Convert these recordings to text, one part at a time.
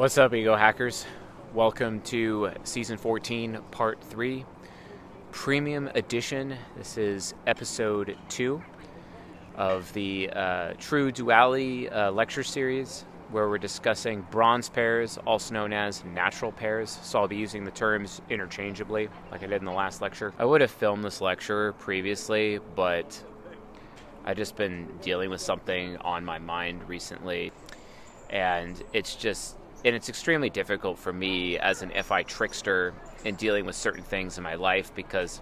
What's up, Ego Hackers? Welcome to Season 14, Part 3, Premium Edition. This is Episode 2 of the True Duality lecture series, where we're discussing bronze pairs, also known as natural pairs. So I'll be using the terms interchangeably, like I did in the last lecture. I would have filmed this lecture previously, but I've just been dealing with something on my mind recently, and it's extremely difficult for me as an FI trickster in dealing with certain things in my life, because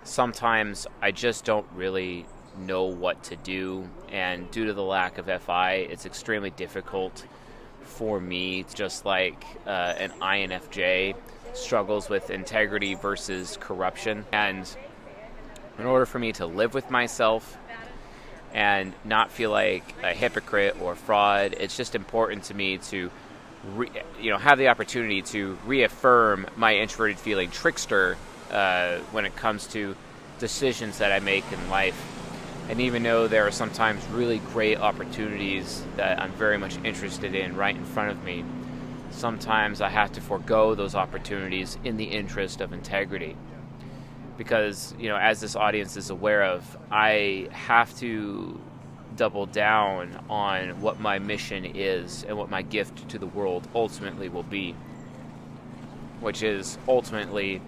sometimes I just don't really know what to do, and due to the lack of FI, it's extremely difficult for me, just like an INFJ struggles with integrity versus corruption. And in order for me to live with myself and not feel like a hypocrite or fraud, it's just important to me to have the opportunity to reaffirm my introverted feeling trickster when it comes to decisions that I make in life. And even though there are sometimes really great opportunities that I'm very much interested in right in front of me, sometimes I have to forego those opportunities in the interest of integrity. Because, as this audience is aware of, I have to double down on what my mission is and what my gift to the world ultimately will be, which is ultimately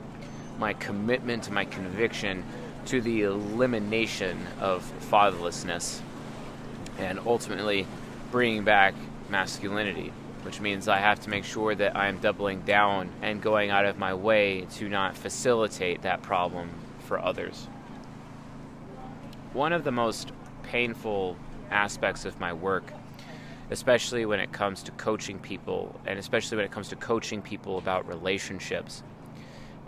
my commitment to my conviction to the elimination of fatherlessness and ultimately bringing back masculinity, which means I have to make sure that I am doubling down and going out of my way to not facilitate that problem for others. One of the most painful aspects of my work, especially when it comes to coaching people, and especially when it comes to coaching people about relationships,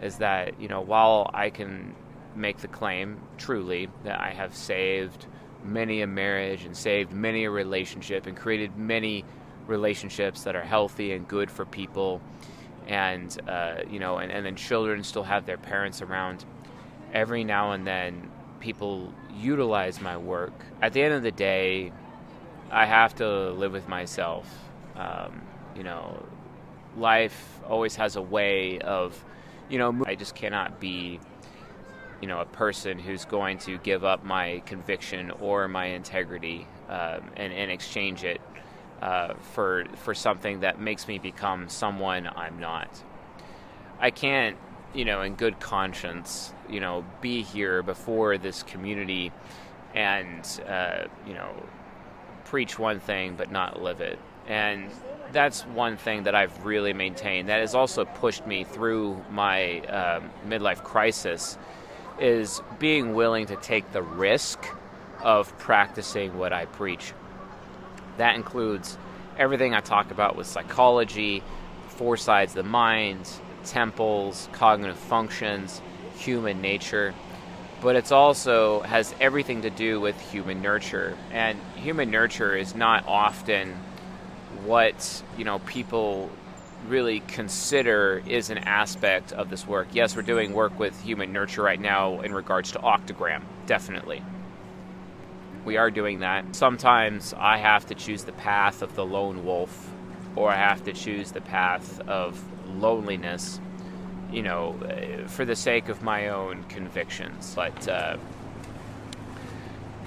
is that, while I can make the claim truly that I have saved many a marriage and saved many a relationship and created many relationships that are healthy and good for people, and then children still have their parents around, every now and then people utilize my work. At the end of the day, I have to live with myself. Life always has a way of, I just cannot be, a person who's going to give up my conviction or my integrity and exchange it for something that makes me become someone I'm not. I can't, in good conscience, be here before this community and, preach one thing but not live it. And that's one thing that I've really maintained that has also pushed me through my midlife crisis, is being willing to take the risk of practicing what I preach. That includes everything I talk about with psychology, four sides of the mind, temples, cognitive functions, human nature, but it's also has everything to do with human nurture. And human nurture is not often what, people really consider is an aspect of this work. Yes, we're doing work with human nurture right now in regards to octogram, definitely. We are doing that. Sometimes I have to choose the path of the lone wolf, or I have to choose the path of loneliness, for the sake of my own convictions. But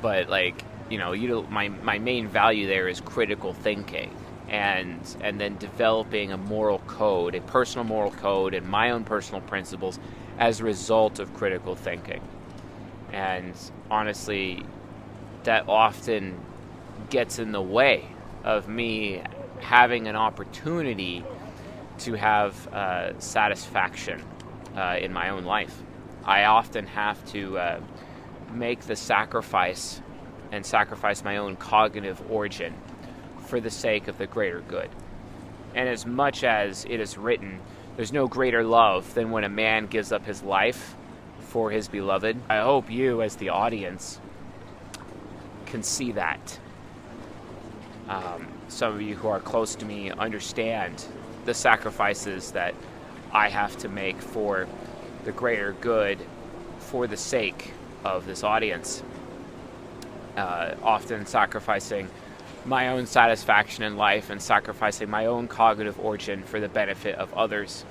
my main value there is critical thinking, and then developing a moral code, a personal moral code, and my own personal principles as a result of critical thinking. And honestly, that often gets in the way of me having an opportunity to have satisfaction in my own life. I often have to make the sacrifice and sacrifice my own cognitive origin for the sake of the greater good. And as much as it is written, there's no greater love than when a man gives up his life for his beloved. I hope you, as the audience, can see that. Some of you who are close to me understand the sacrifices that I have to make for the greater good, for the sake of this audience. Often sacrificing my own satisfaction in life and sacrificing my own cognitive origin for the benefit of others.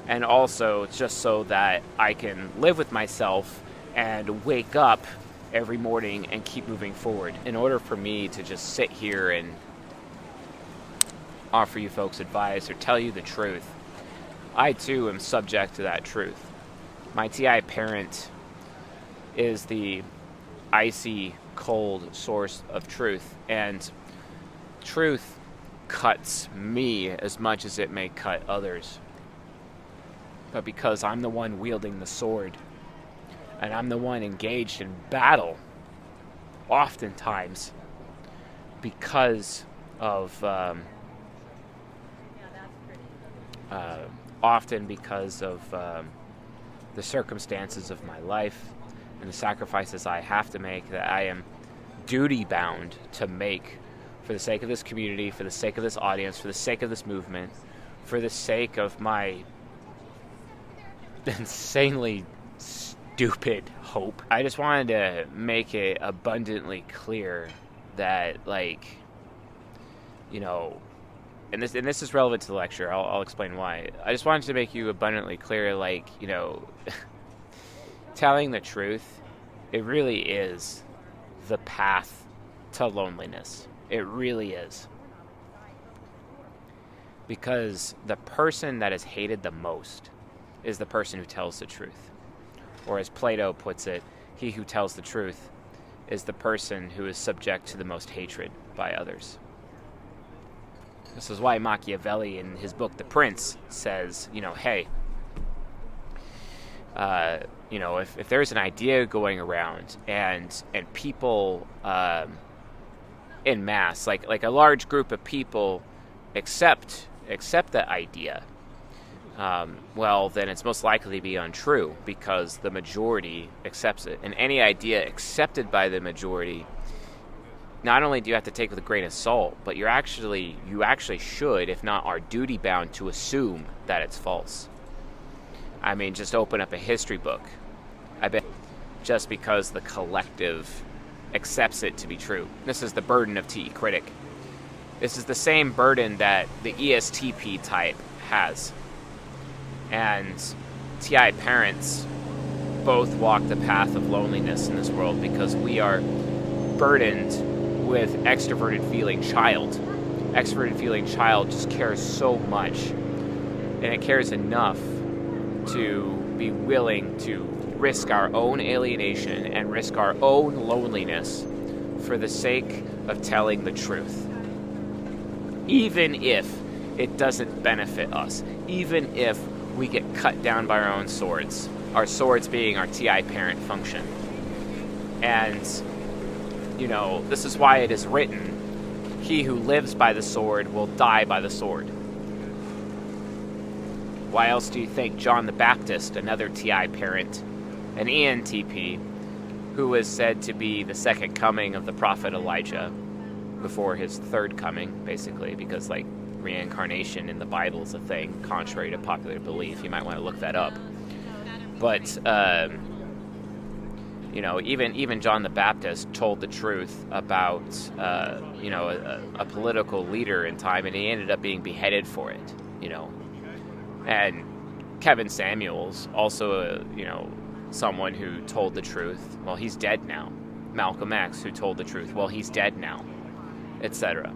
And also just so that I can live with myself and wake up every morning and keep moving forward. In order for me to just sit here and offer you folks advice or tell you the truth, I too am subject to that truth. My TI parent is the icy cold source of truth, and truth cuts me as much as it may cut others. But because I'm the one wielding the sword, and I'm the one engaged in battle, oftentimes because of the circumstances of my life and the sacrifices I have to make, that I am duty bound to make for the sake of this community, for the sake of this audience, for the sake of this movement, for the sake of my insanely stupid hope. I just wanted to make it abundantly clear that, and this is relevant to the lecture. I'll explain why. I just wanted to make you abundantly clear, telling the truth, it really is the path to loneliness. It really is. Because the person that is hated the most is the person who tells the truth. Or as Plato puts it, he who tells the truth is the person who is subject to the most hatred by others. This is why Machiavelli in his book The Prince says, hey, if there's an idea going around and people en masse, like a large group of people accept that idea, well, then it's most likely to be untrue because the majority accepts it. And any idea accepted by the majority, not only do you have to take with a grain of salt, but you actually should, if not are duty bound to assume that it's false. I mean, just open up a history book. I bet just because the collective accepts it to be true. This is the burden of TE Critic. This is the same burden that the ESTP type has. And TI parents both walk the path of loneliness in this world because we are burdened with extroverted feeling child. Extroverted feeling child just cares so much, and it cares enough to be willing to risk our own alienation and risk our own loneliness for the sake of telling the truth. Even if it doesn't benefit us, even if we get cut down by our own swords, our swords being our TI parent function. And, this is why it is written, he who lives by the sword will die by the sword. Why else do you think John the Baptist, another TI parent, an ENTP, who was said to be the second coming of the prophet Elijah before his third coming, basically, because, reincarnation in the Bible is a thing, contrary to popular belief. You might want to look that up. But, even John the Baptist told the truth about, a political leader in time, and he ended up being beheaded for it, And Kevin Samuels, also, someone who told the truth. Well, he's dead now. Malcolm X, who told the truth. Well, he's dead now, etc.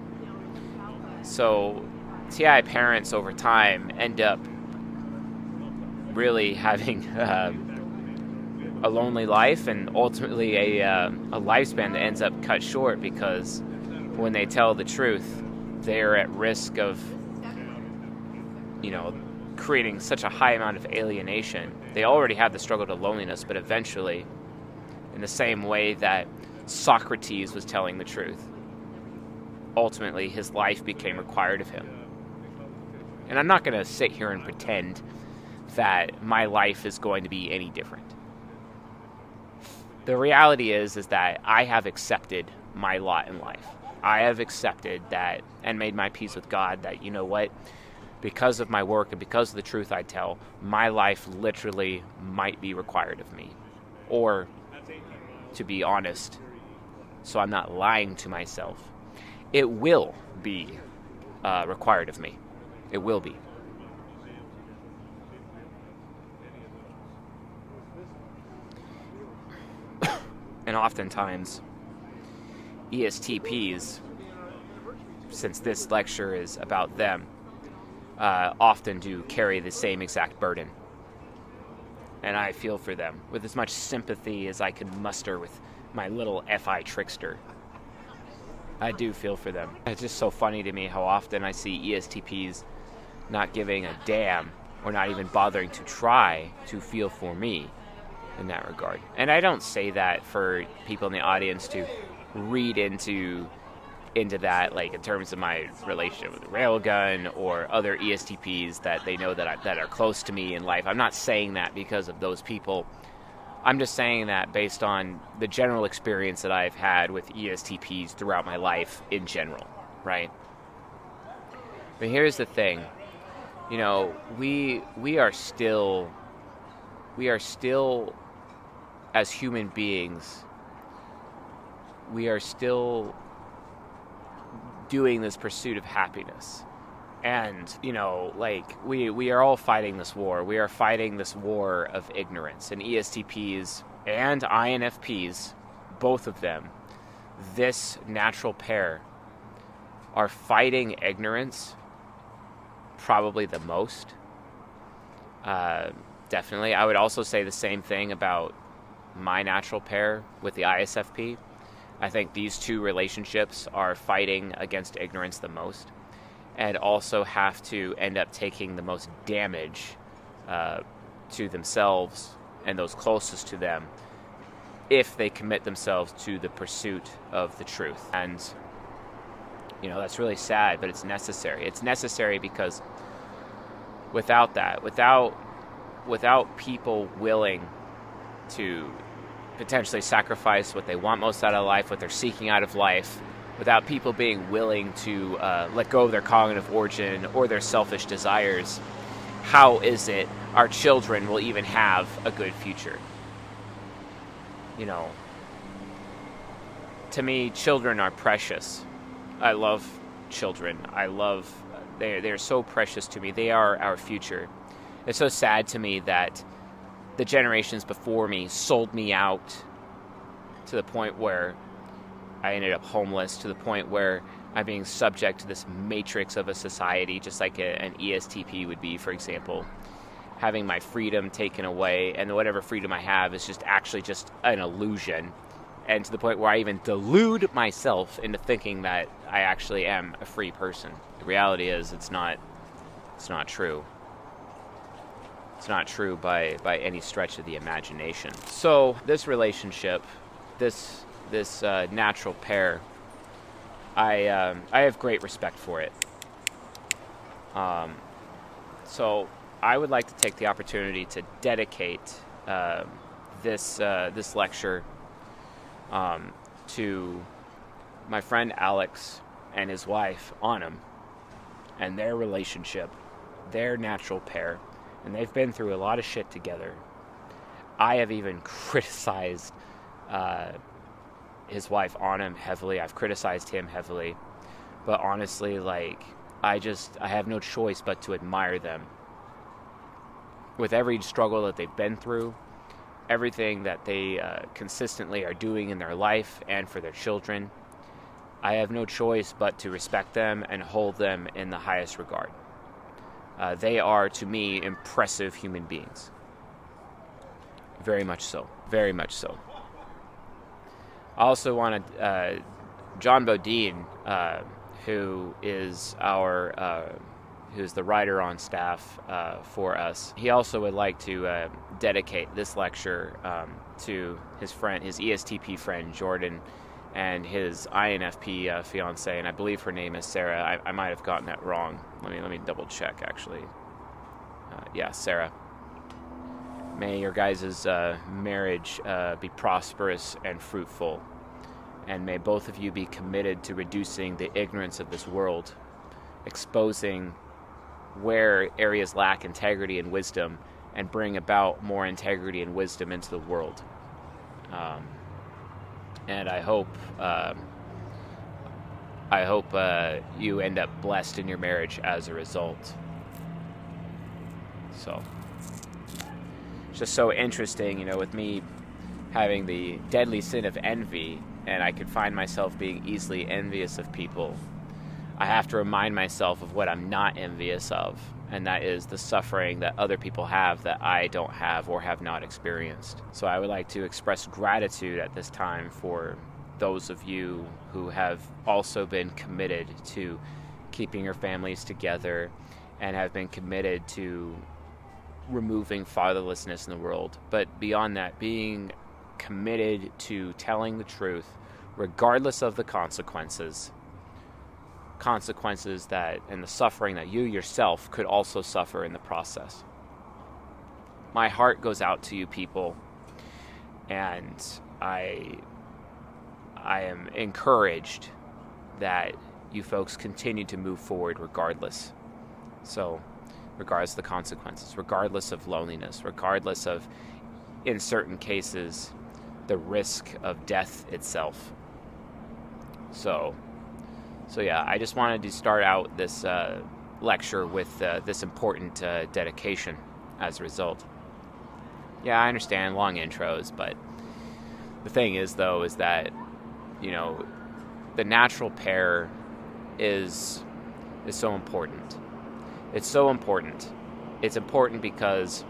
So TI parents over time end up really having a lonely life and ultimately a lifespan that ends up cut short because when they tell the truth, they're at risk of, creating such a high amount of alienation. They already have the struggle to loneliness, but eventually, in the same way that Socrates was telling the truth, ultimately his life became required of him. And I'm not going to sit here and pretend that my life is going to be any different. The reality is that I have accepted my lot in life. I have accepted that and made my peace with God that, because of my work and because of the truth I tell, my life literally might be required of me. Or, to be honest, so I'm not lying to myself, it will be required of me. It will be. And oftentimes, ESTPs, since this lecture is about them, often do carry the same exact burden. And I feel for them with as much sympathy as I can muster with my little FI trickster. I do feel for them. It's just so funny to me how often I see ESTPs not giving a damn or not even bothering to try to feel for me in that regard. And I don't say that for people in the audience to read into that, like in terms of my relationship with the Railgun or other ESTPs that they know that are close to me in life. I'm not saying that because of those people. I'm just saying that based on the general experience that I've had with ESTPs throughout my life in general, right? But here's the thing. You know, we are still as human beings, we are still doing this pursuit of happiness. And, you know, like, we are all fighting this war. We are fighting this war of ignorance. And ESTPs and INFPs, both of them, this natural pair, are fighting ignorance probably the most. Definitely. I would also say the same thing about my natural pair with the ISFP. I think these two relationships are fighting against ignorance the most, and also have to end up taking the most damage to themselves and those closest to them if they commit themselves to the pursuit of the truth. And, you know, that's really sad, but it's necessary. It's necessary because without that, without people willing to potentially sacrifice what they want most out of life, what they're seeking out of life, without people being willing to let go of their cognitive origin or their selfish desires, how is it our children will even have a good future? You know, to me, children are precious. I love children. They're so precious to me. They are our future. It's so sad to me that the generations before me sold me out to the point where I ended up homeless, to the point where I'm being subject to this matrix of a society, just like an ESTP would be, for example, having my freedom taken away, and whatever freedom I have is just actually just an illusion, and to the point where I even delude myself into thinking that I actually am a free person. The reality is it's not true. It's not true by any stretch of the imagination. So this relationship, this natural pair, I have great respect for it. So I would like to take the opportunity to dedicate this lecture to my friend Alex and his wife Autumn and their relationship, their natural pair. And they've been through a lot of shit together. I have even criticized his wife Autumn heavily. I've criticized him heavily. But honestly, like, I have no choice but to admire them. With every struggle that they've been through, everything that they consistently are doing in their life and for their children, I have no choice but to respect them and hold them in the highest regard. They are, to me, impressive human beings. Very much so. Very much so. I also want to... John Bodine, who is who's the writer on staff for us, he also would like to dedicate this lecture to his friend, his ESTP friend, Jordan, and his INFP fiance, and I believe her name is Sarah. I might have gotten that wrong. Let me double check, actually. Yeah, Sarah. May your guys' marriage be prosperous and fruitful, and may both of you be committed to reducing the ignorance of this world, exposing where areas lack integrity and wisdom, and bring about more integrity and wisdom into the world. And I hope I hope you end up blessed in your marriage as a result. So, it's just so interesting, with me having the deadly sin of envy, and I could find myself being easily envious of people. I have to remind myself of what I'm not envious of, and that is the suffering that other people have that I don't have or have not experienced. So I would like to express gratitude at this time for those of you who have also been committed to keeping your families together and have been committed to removing fatherlessness in the world. But beyond that, being committed to telling the truth regardless of the consequences that and the suffering that you yourself could also suffer in the process. My heart goes out to you people, and I am encouraged that you folks continue to move forward regardless. So, regardless of the consequences, regardless of loneliness, regardless of, in certain cases, the risk of death itself. So yeah, I just wanted to start out this lecture with this important dedication as a result. Yeah, I understand long intros, but the thing is, though, is that, the natural pair is so important. It's so important. It's important because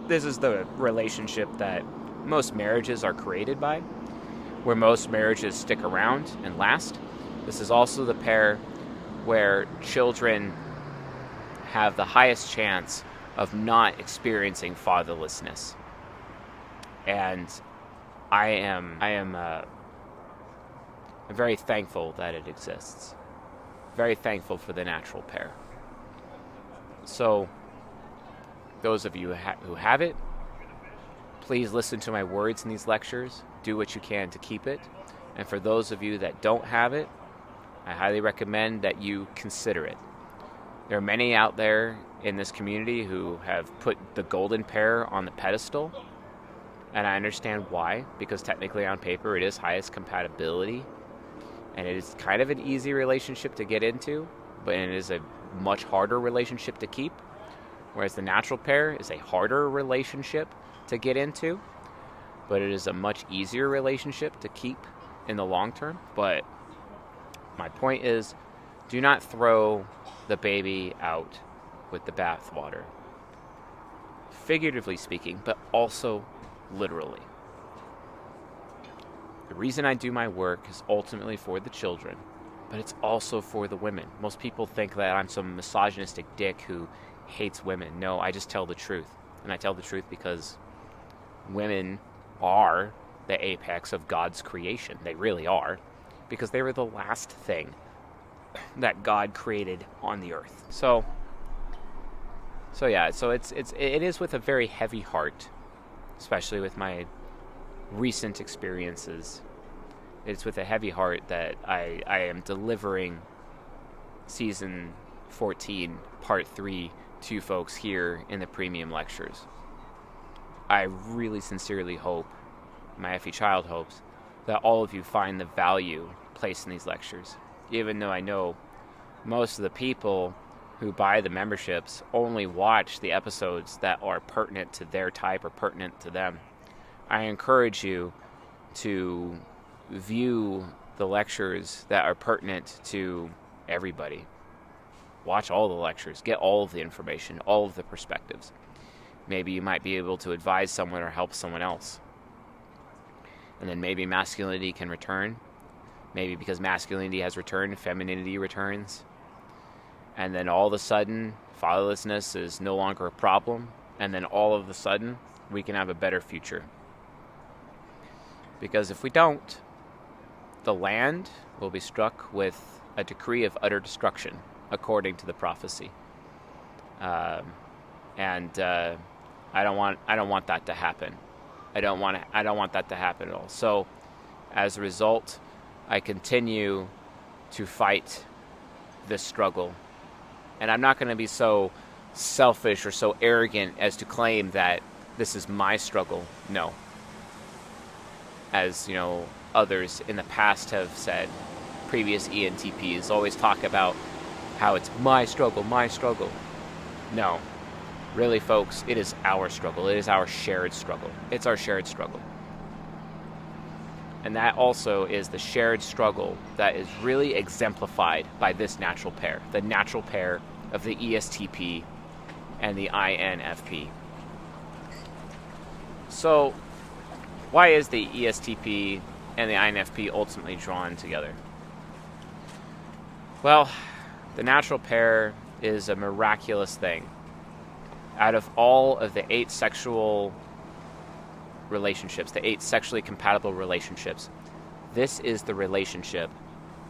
this is the relationship that most marriages are created by, where most marriages stick around and last. This is also the pair where children have the highest chance of not experiencing fatherlessness. And I am very thankful that it exists. Very thankful for the natural pair. So, those of you who have it, please listen to my words in these lectures. Do what you can to keep it. And for those of you that don't have it, I highly recommend that you consider it. There are many out there in this community who have put the golden pair on the pedestal. And I understand why, because technically on paper it is highest compatibility. And it is kind of an easy relationship to get into, but it is a much harder relationship to keep. Whereas the natural pair is a harder relationship to get into, but it is a much easier relationship to keep in the long term. But my point is, do not throw the baby out with the bathwater. Figuratively speaking, but also literally. The reason I do my work is ultimately for the children, but it's also for the women. Most people think that I'm some misogynistic dick who hates women. No, I just tell the truth. And I tell the truth because women are the apex of God's creation. They really are, because they were the last thing that God created on the earth. So yeah, it is with a very heavy heart, especially with my recent experiences. It's with a heavy heart that I am delivering season 14, part 3 to you folks here in the premium lectures. I really sincerely hope, my Effie Child hopes, that all of you find the value placed in these lectures. Even though I know most of the people who buy the memberships only watch the episodes that are pertinent to their type or pertinent to them. I encourage you to view the lectures that are pertinent to everybody. Watch all the lectures, get all of the information, all of the perspectives. Maybe you might be able to advise someone or help someone else. And then maybe masculinity can return. Maybe because masculinity has returned, femininity returns. And then all of a sudden, fatherlessness is no longer a problem. And then all of a sudden, we can have a better future. Because if we don't, the land will be struck with a decree of utter destruction, according to the prophecy. I don't want that to happen. I don't want that to happen at all. So, as a result, I continue to fight this struggle. And I'm not going to be so selfish or so arrogant as to claim that this is my struggle. No. As, others in the past have said, previous ENTPs always talk about how it's my struggle, my struggle. No. Really, folks, it is our struggle. It is our shared struggle. It's our shared struggle. And that also is the shared struggle that is really exemplified by this natural pair, the natural pair of the ESTP and the INFP. So, why is the ESTP and the INFP ultimately drawn together? Well, the natural pair is a miraculous thing. Out of all of the 8 sexual relationships, the 8 sexually compatible relationships, this is the relationship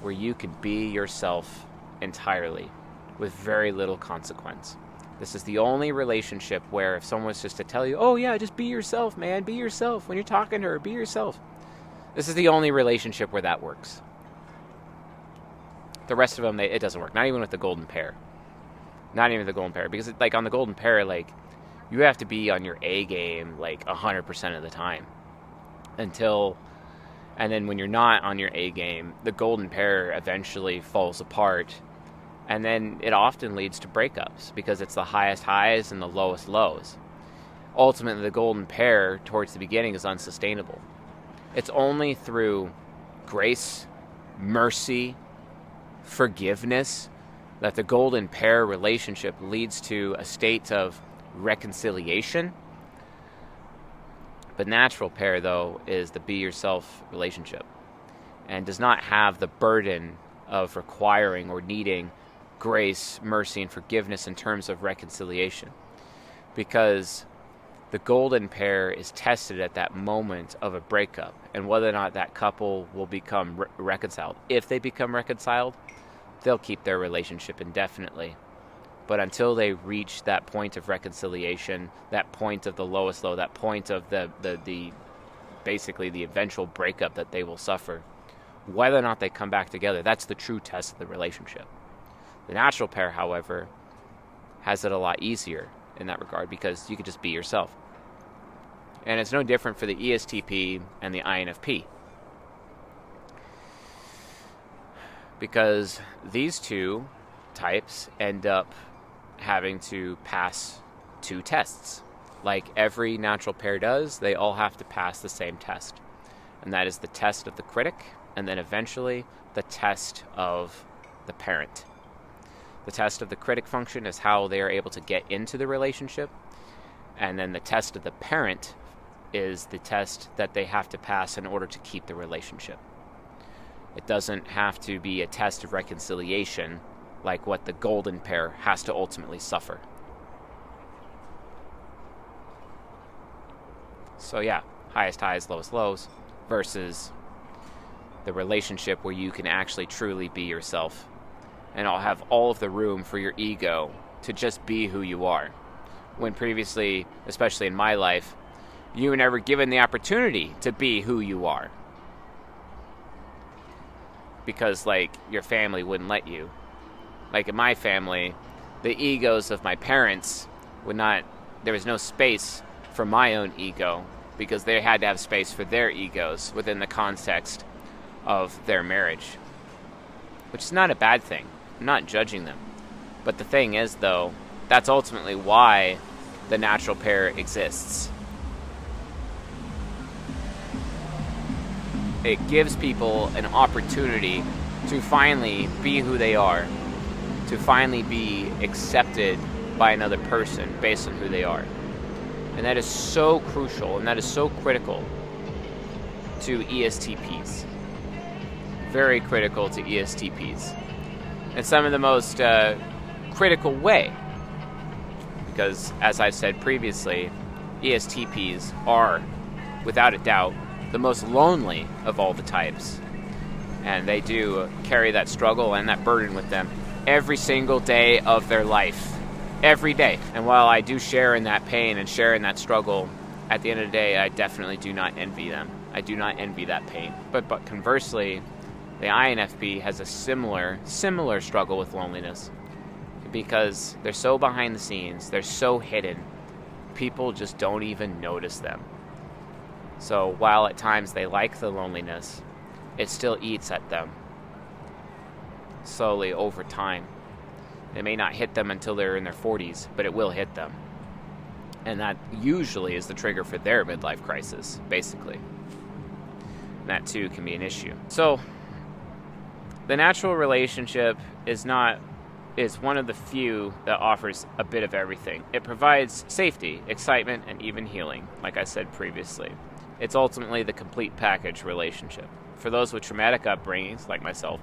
where you can be yourself entirely with very little consequence. This is the only relationship where if someone was just to tell you, oh yeah, just be yourself, man, be yourself. When you're talking to her, be yourself. This is the only relationship where that works. The rest of them, it doesn't work. Not even with the golden pair. Not even the golden pair. Because like on the golden pair, like you have to be on your A game like 100% of the time. And then when you're not on your A game, the golden pair eventually falls apart. And then it often leads to breakups because it's the highest highs and the lowest lows. Ultimately, the golden pair towards the beginning is unsustainable. It's only through grace, mercy, forgiveness that the golden pair relationship leads to a state of reconciliation. The natural pair, though, is the be yourself relationship and does not have the burden of requiring or needing grace, mercy, and forgiveness in terms of reconciliation, because the golden pair is tested at that moment of a breakup and whether or not that couple will become reconciled. If they become reconciled, they'll keep their relationship indefinitely. But until they reach that point of reconciliation, that point of the lowest low, that point of the basically the eventual breakup that they will suffer, whether or not they come back together, that's the true test of the relationship. The natural pair, however, has it a lot easier in that regard because you can just be yourself. And it's no different for the ESTP and the INFP. Because these two types end up having to pass 2 tests. Like every natural pair does, they all have to pass the same test. And that is the test of the critic, and then eventually the test of the parent. The test of the critic function is how they are able to get into the relationship, and then the test of the parent is the test that they have to pass in order to keep the relationship. It doesn't have to be a test of reconciliation like what the golden pair has to ultimately suffer. So yeah, highest highs, lowest lows, versus the relationship where you can actually truly be yourself and I'll have all of the room for your ego to just be who you are. When previously, especially in my life, you were never given the opportunity to be who you are. Because, like, your family wouldn't let you. Like, in my family, the egos of my parents would not... There was no space for my own ego because they had to have space for their egos within the context of their marriage. Which is not a bad thing. I'm not judging them. But the thing is, though, that's ultimately why the natural pair exists. It gives people an opportunity to finally be who they are, to finally be accepted by another person based on who they are. And that is so crucial and that is so critical to ESTPs. Very critical to ESTPs. In some of the most critical way. Because, as I've said previously, ESTPs are, without a doubt, the most lonely of all the types. And they do carry that struggle and that burden with them every single day of their life. Every day. And while I do share in that pain and share in that struggle, at the end of the day, I definitely do not envy them. I do not envy that pain. But conversely, the INFP has a similar struggle with loneliness. Because they're so behind the scenes, they're so hidden, people just don't even notice them. So while at times they like the loneliness, it still eats at them. slowly over time. It may not hit them until they're in their 40s, but it will hit them. And that usually is the trigger for their midlife crisis, basically. And that too can be an issue. So, the natural relationship is one of the few that offers a bit of everything. It provides safety, excitement, and even healing, like I said previously. It's ultimately the complete package relationship. For those with traumatic upbringings, like myself,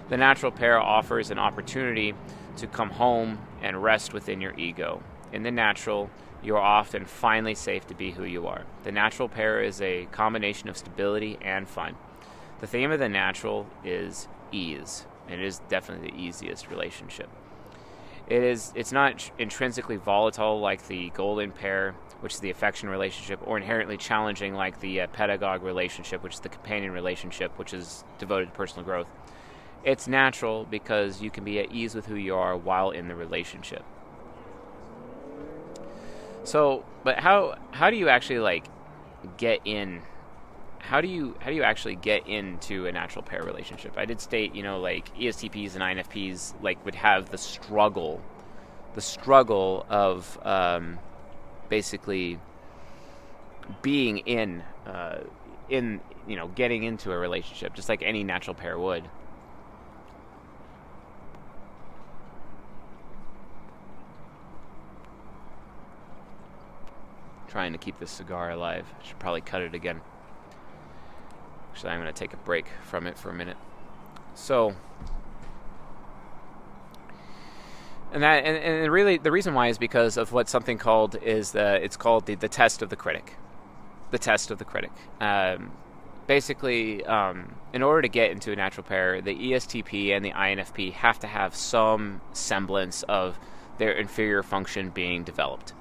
the natural pair offers an opportunity to come home and rest within your ego. In the natural, you are often finally safe to be who you are. The natural pair is a combination of stability and fun. The theme of the natural is ease, and it is definitely the easiest relationship. It's not intrinsically volatile like the golden pair, which is the affection relationship, or inherently challenging like the pedagogue relationship, which is the companion relationship, which is devoted to personal growth. It's natural because you can be at ease with who you are while in the relationship. So, but how do you actually like get in? How do you actually get into a natural pair relationship? I did state, like ESTPs and INFPs like would have the struggle of basically being in getting into a relationship, just like any natural pair would. Trying to keep this cigar alive. I should probably cut it again. Actually, I'm going to take a break from it for a minute. So, and really the reason why is because of what something called it's called the test of the critic. The test of the critic. Basically, in order to get into a natural pair, the ESTP and the INFP have to have some semblance of their inferior function being developed.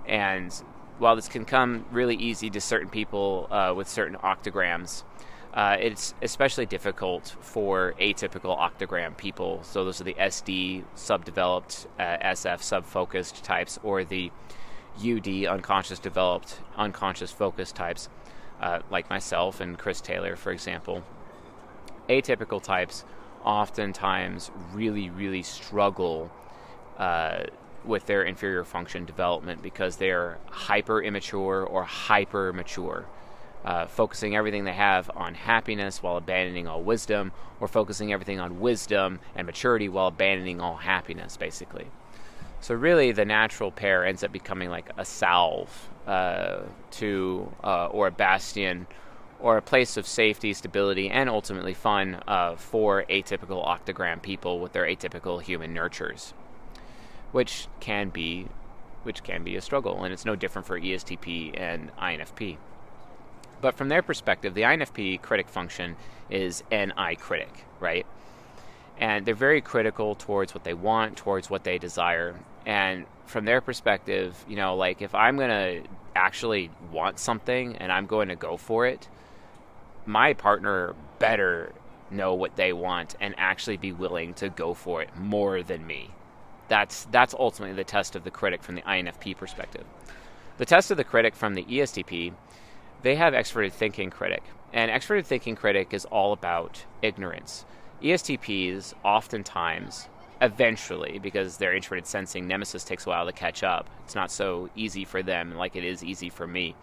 And while this can come really easy to certain people with certain octograms, it's especially difficult for atypical octogram people. So those are the SD, subdeveloped, SF, subfocused types, or the UD, unconscious developed, unconscious focused types, like myself and Chris Taylor, for example. Atypical types oftentimes really, really struggle with their inferior function development because they're hyper immature or hyper mature, focusing everything they have on happiness while abandoning all wisdom, or focusing everything on wisdom and maturity while abandoning all happiness, basically. So really the natural pair ends up becoming like a salve or a bastion or a place of safety, stability, and ultimately fun for atypical octogram people with their atypical human nurtures. Which can be a struggle, and it's no different for ESTP and INFP. But from their perspective, the INFP critic function is NI critic, right? And they're very critical towards what they want, towards what they desire. And from their perspective, like if I'm going to actually want something and I'm going to go for it, my partner better know what they want and actually be willing to go for it more than me. That's ultimately the test of the critic from the INFP perspective. The test of the critic from the ESTP, they have extroverted thinking critic. And extroverted thinking critic is all about ignorance. ESTPs oftentimes, eventually, because their introverted sensing nemesis takes a while to catch up. It's not so easy for them like it is easy for me.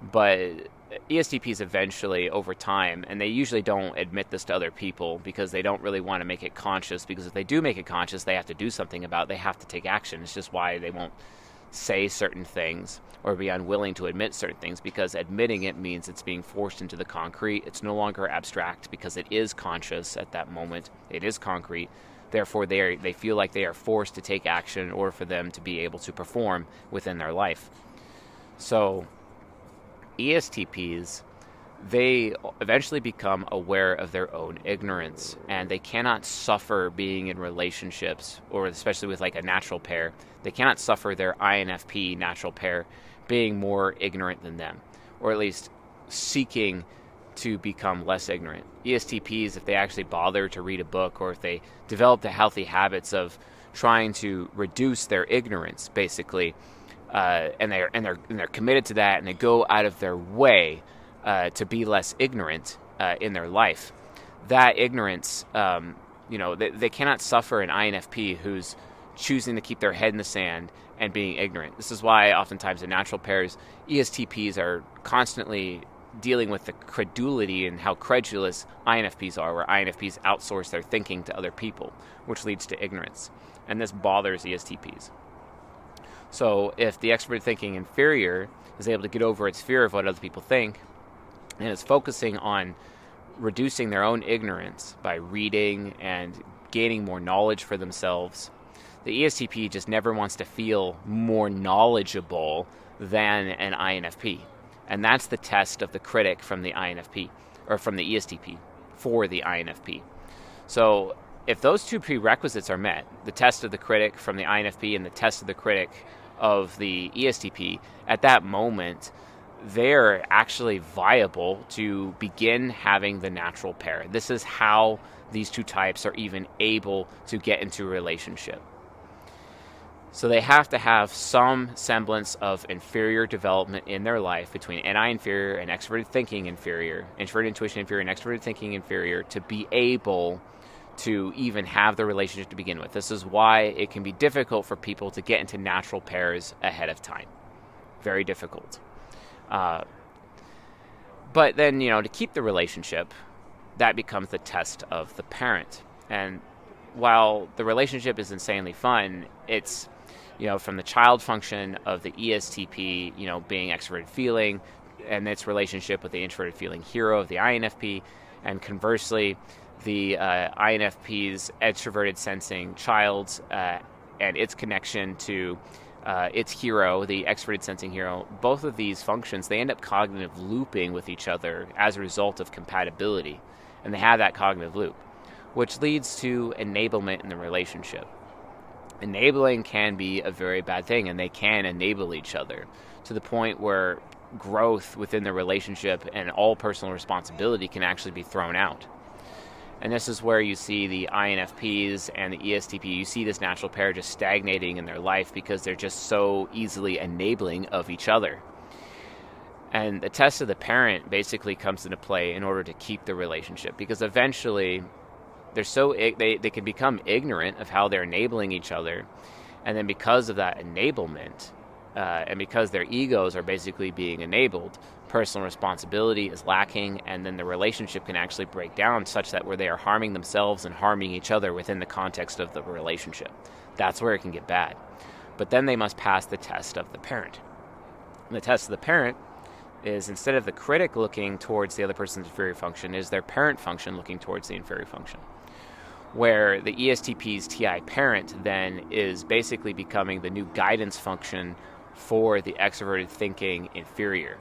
But ESTPs eventually, over time, and they usually don't admit this to other people because they don't really want to make it conscious, because if they do make it conscious, they have to do something about it. They have to take action. It's just why they won't say certain things or be unwilling to admit certain things, because admitting it means it's being forced into the concrete. It's no longer abstract because it is conscious at that moment. It is concrete. Therefore, they feel like they are forced to take action in order for them to be able to perform within their life. So ESTPs, they eventually become aware of their own ignorance, and they cannot suffer being in relationships, or especially with like a natural pair, they cannot suffer their INFP natural pair being more ignorant than them, or at least seeking to become less ignorant. ESTPs, if they actually bother to read a book, or if they develop the healthy habits of trying to reduce their ignorance, basically, and they're committed to that, and they go out of their way to be less ignorant in their life, that ignorance they cannot suffer an INFP who's choosing to keep their head in the sand and being ignorant. This is why oftentimes in natural pairs, ESTPs are constantly dealing with the credulity and how credulous INFPs are, where INFPs outsource their thinking to other people, which leads to ignorance. And this bothers ESTPs. So if the extroverted thinking inferior is able to get over its fear of what other people think, and is focusing on reducing their own ignorance by reading and gaining more knowledge for themselves, the ESTP just never wants to feel more knowledgeable than an INFP. And that's the test of the critic from the INFP, or from the ESTP, for the INFP. So if those two prerequisites are met, the test of the critic from the INFP and the test of the critic of the ESTP, at that moment, they're actually viable to begin having the natural pair. This is how these two types are even able to get into a relationship. So they have to have some semblance of inferior development in their life between NI inferior and extroverted thinking inferior, introverted intuition inferior and extroverted thinking inferior, to be able to even have the relationship to begin with. This is why it can be difficult for people to get into natural pairs ahead of time. Very difficult. But then, to keep the relationship, that becomes the test of the parent. And while the relationship is insanely fun, it's, from the child function of the ESTP, being extroverted feeling, and its relationship with the introverted feeling hero of the INFP, and conversely, the INFP's extroverted sensing child and its connection to its hero, the extroverted sensing hero. Both of these functions, they end up cognitive looping with each other as a result of compatibility, and they have that cognitive loop, which leads to enablement in the relationship. Enabling can be a very bad thing, and they can enable each other to the point where growth within the relationship and all personal responsibility can actually be thrown out. And this is where you see the INFPs and the ESTP, you see this natural pair just stagnating in their life because they're just so easily enabling of each other. And the test of the parent basically comes into play in order to keep the relationship, because eventually they can become ignorant of how they're enabling each other, and then because of that enablement, and because their egos are basically being enabled, personal responsibility is lacking, and then the relationship can actually break down such that where they are harming themselves and harming each other within the context of the relationship. That's where it can get bad. But then they must pass the test of the parent. And the test of the parent is, instead of the critic looking towards the other person's inferior function, is their parent function looking towards the inferior function, where the ESTP's TI parent then is basically becoming the new guidance function for the extroverted thinking inferior.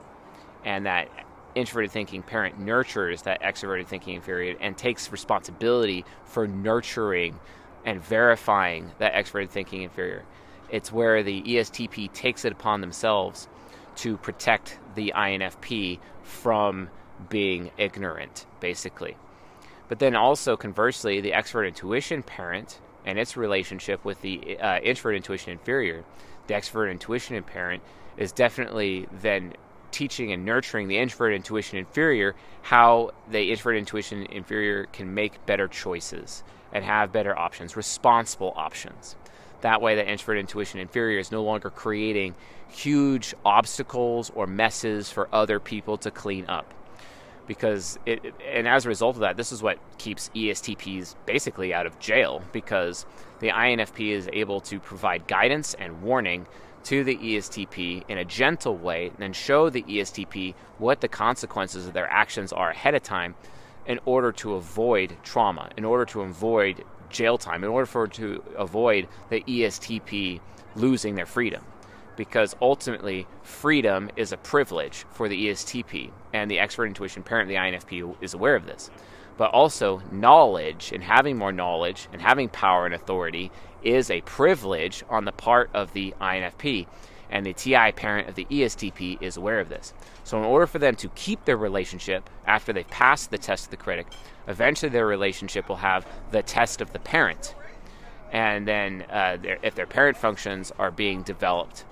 And that introverted thinking parent nurtures that extroverted thinking inferior and takes responsibility for nurturing and verifying that extroverted thinking inferior. It's where the ESTP takes it upon themselves to protect the INFP from being ignorant, basically. But then also, conversely, the extrovert intuition parent and its relationship with the introvert intuition inferior, the extrovert intuition parent is definitely then teaching and nurturing the introvert intuition inferior how the introvert intuition inferior can make better choices and have better options, responsible options. That way, the introvert intuition inferior is no longer creating huge obstacles or messes for other people to clean up. And as a result of that, this is what keeps ESTPs basically out of jail, because the INFP is able to provide guidance and warning to the ESTP in a gentle way, and then show the ESTP what the consequences of their actions are ahead of time in order to avoid trauma, in order to avoid jail time, in order to avoid the ESTP losing their freedom. Because ultimately, freedom is a privilege for the ESTP, and the extrovert intuition parent, the INFP, is aware of this. But also, knowledge and having more knowledge and having power and authority is a privilege on the part of the INFP, and the TI parent of the ESTP is aware of this. So in order for them to keep their relationship after they've passed the test of the critic, eventually their relationship will have the test of the parent. And then if their parent functions are being developed,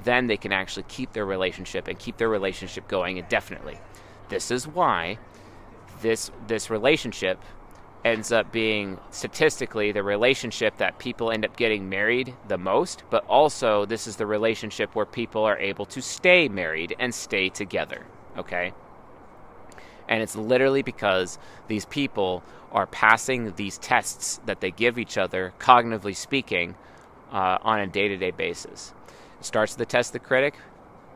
then they can actually keep their relationship and keep their relationship going indefinitely. This is why this relationship ends up being statistically the relationship that people end up getting married the most, but also this is the relationship where people are able to stay married and stay together, okay? And it's literally because these people are passing these tests that they give each other, cognitively speaking, on a day-to-day basis. It starts with the test of the critic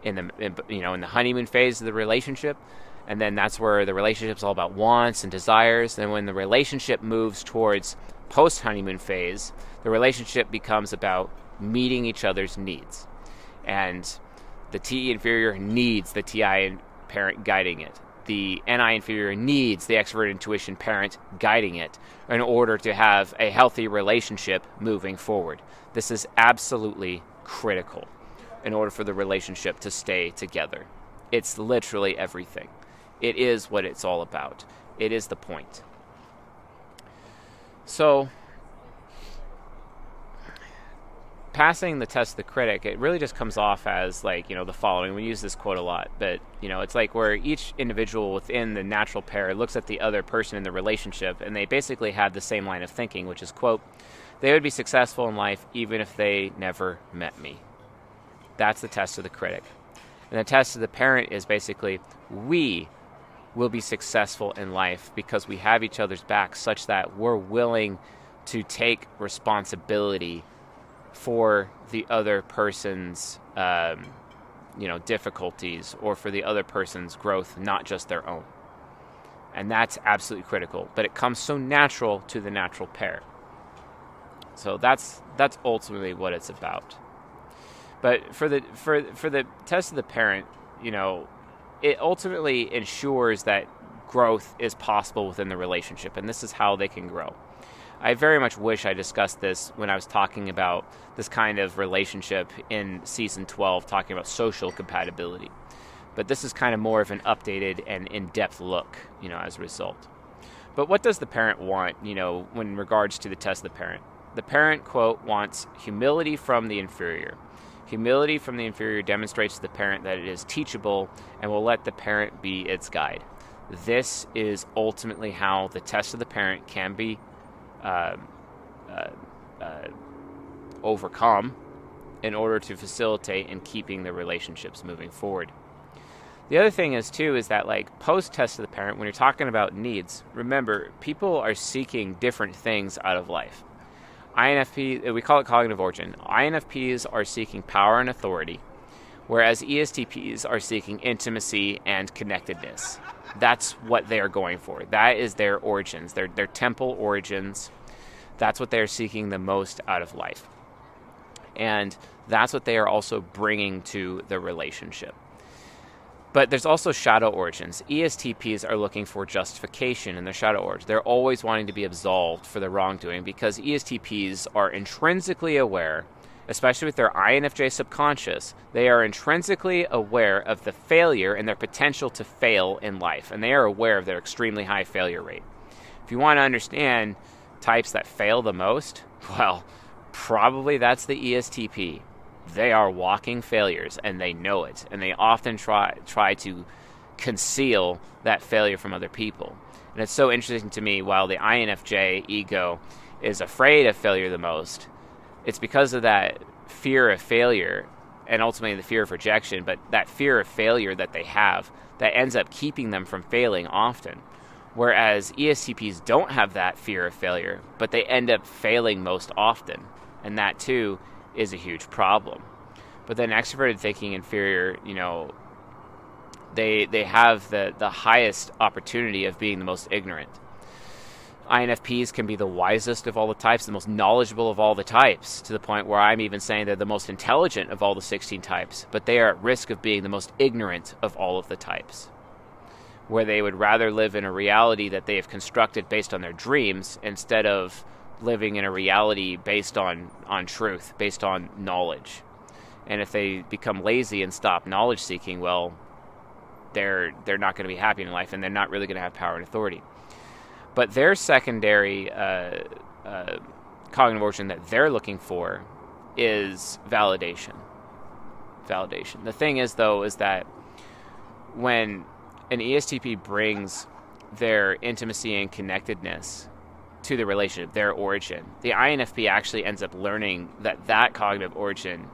in the honeymoon phase of the relationship, and then that's where the relationship's all about wants and desires. And when the relationship moves towards post-honeymoon phase, the relationship becomes about meeting each other's needs. And the TE inferior needs the TI parent guiding it. The NI inferior needs the extrovert intuition parent guiding it in order to have a healthy relationship moving forward. This is absolutely critical in order for the relationship to stay together. It's literally everything. It is what it's all about. It is the point. So, passing the test of the critic, it really just comes off as the following. We use this quote a lot, but it's like where each individual within the natural pair looks at the other person in the relationship, and they basically have the same line of thinking, which is, quote, they would be successful in life even if they never met me. That's the test of the critic. And the test of the parent is basically, we will be successful in life because we have each other's back, such that we're willing to take responsibility for the other person's difficulties, or for the other person's growth, not just their own. And that's absolutely critical, but it comes so natural to the natural pair. So that's ultimately what it's about. But for the test of the parent, it ultimately ensures that growth is possible within the relationship, and this is how they can grow. I very much wish I discussed this when I was talking about this kind of relationship in Season 12, talking about social compatibility. But this is kind of more of an updated and in-depth look, as a result. But what does the parent want, in regards to the test of the parent? The parent, quote, wants humility from the inferior. Humility from the inferior demonstrates to the parent that it is teachable and will let the parent be its guide. This is ultimately how the test of the parent can be overcome in order to facilitate in keeping the relationships moving forward. The other thing is that post-test of the parent, when you're talking about needs, remember, people are seeking different things out of life. INFP, we call it cognitive origin. INFPs are seeking power and authority, whereas ESTPs are seeking intimacy and connectedness. That's what they're going for. That is their origins, their temple origins. That's what they're seeking the most out of life. And that's what they are also bringing to the relationship. But there's also shadow origins. ESTPs are looking for justification in their shadow origin. They're always wanting to be absolved for their wrongdoing because ESTPs are intrinsically aware, especially with their INFJ subconscious, they are intrinsically aware of the failure and their potential to fail in life. And they are aware of their extremely high failure rate. If you want to understand types that fail the most, well, probably that's the ESTP. They are walking failures, and they know it, and they often try to conceal that failure from other people. And it's so interesting to me, while the INFJ ego is afraid of failure the most, it's because of that fear of failure and ultimately the fear of rejection, but that fear of failure that they have that ends up keeping them from failing often. Whereas ESTPs don't have that fear of failure, but they end up failing most often, and that too is a huge problem. But then extroverted thinking inferior, they have the highest opportunity of being the most ignorant. INFPs can be the wisest of all the types, the most knowledgeable of all the types, to the point where I'm even saying they're the most intelligent of all the 16 types, but they are at risk of being the most ignorant of all of the types, where they would rather live in a reality that they have constructed based on their dreams instead of living in a reality based on truth, based on knowledge. And if they become lazy and stop knowledge seeking, well, they're not going to be happy in life, and they're not really going to have power and authority. But their secondary cognitive origin that they're looking for is validation. The thing is, though, is that when an ESTP brings their intimacy and connectedness to the relationship, their origin. The INFP actually ends up learning that cognitive origin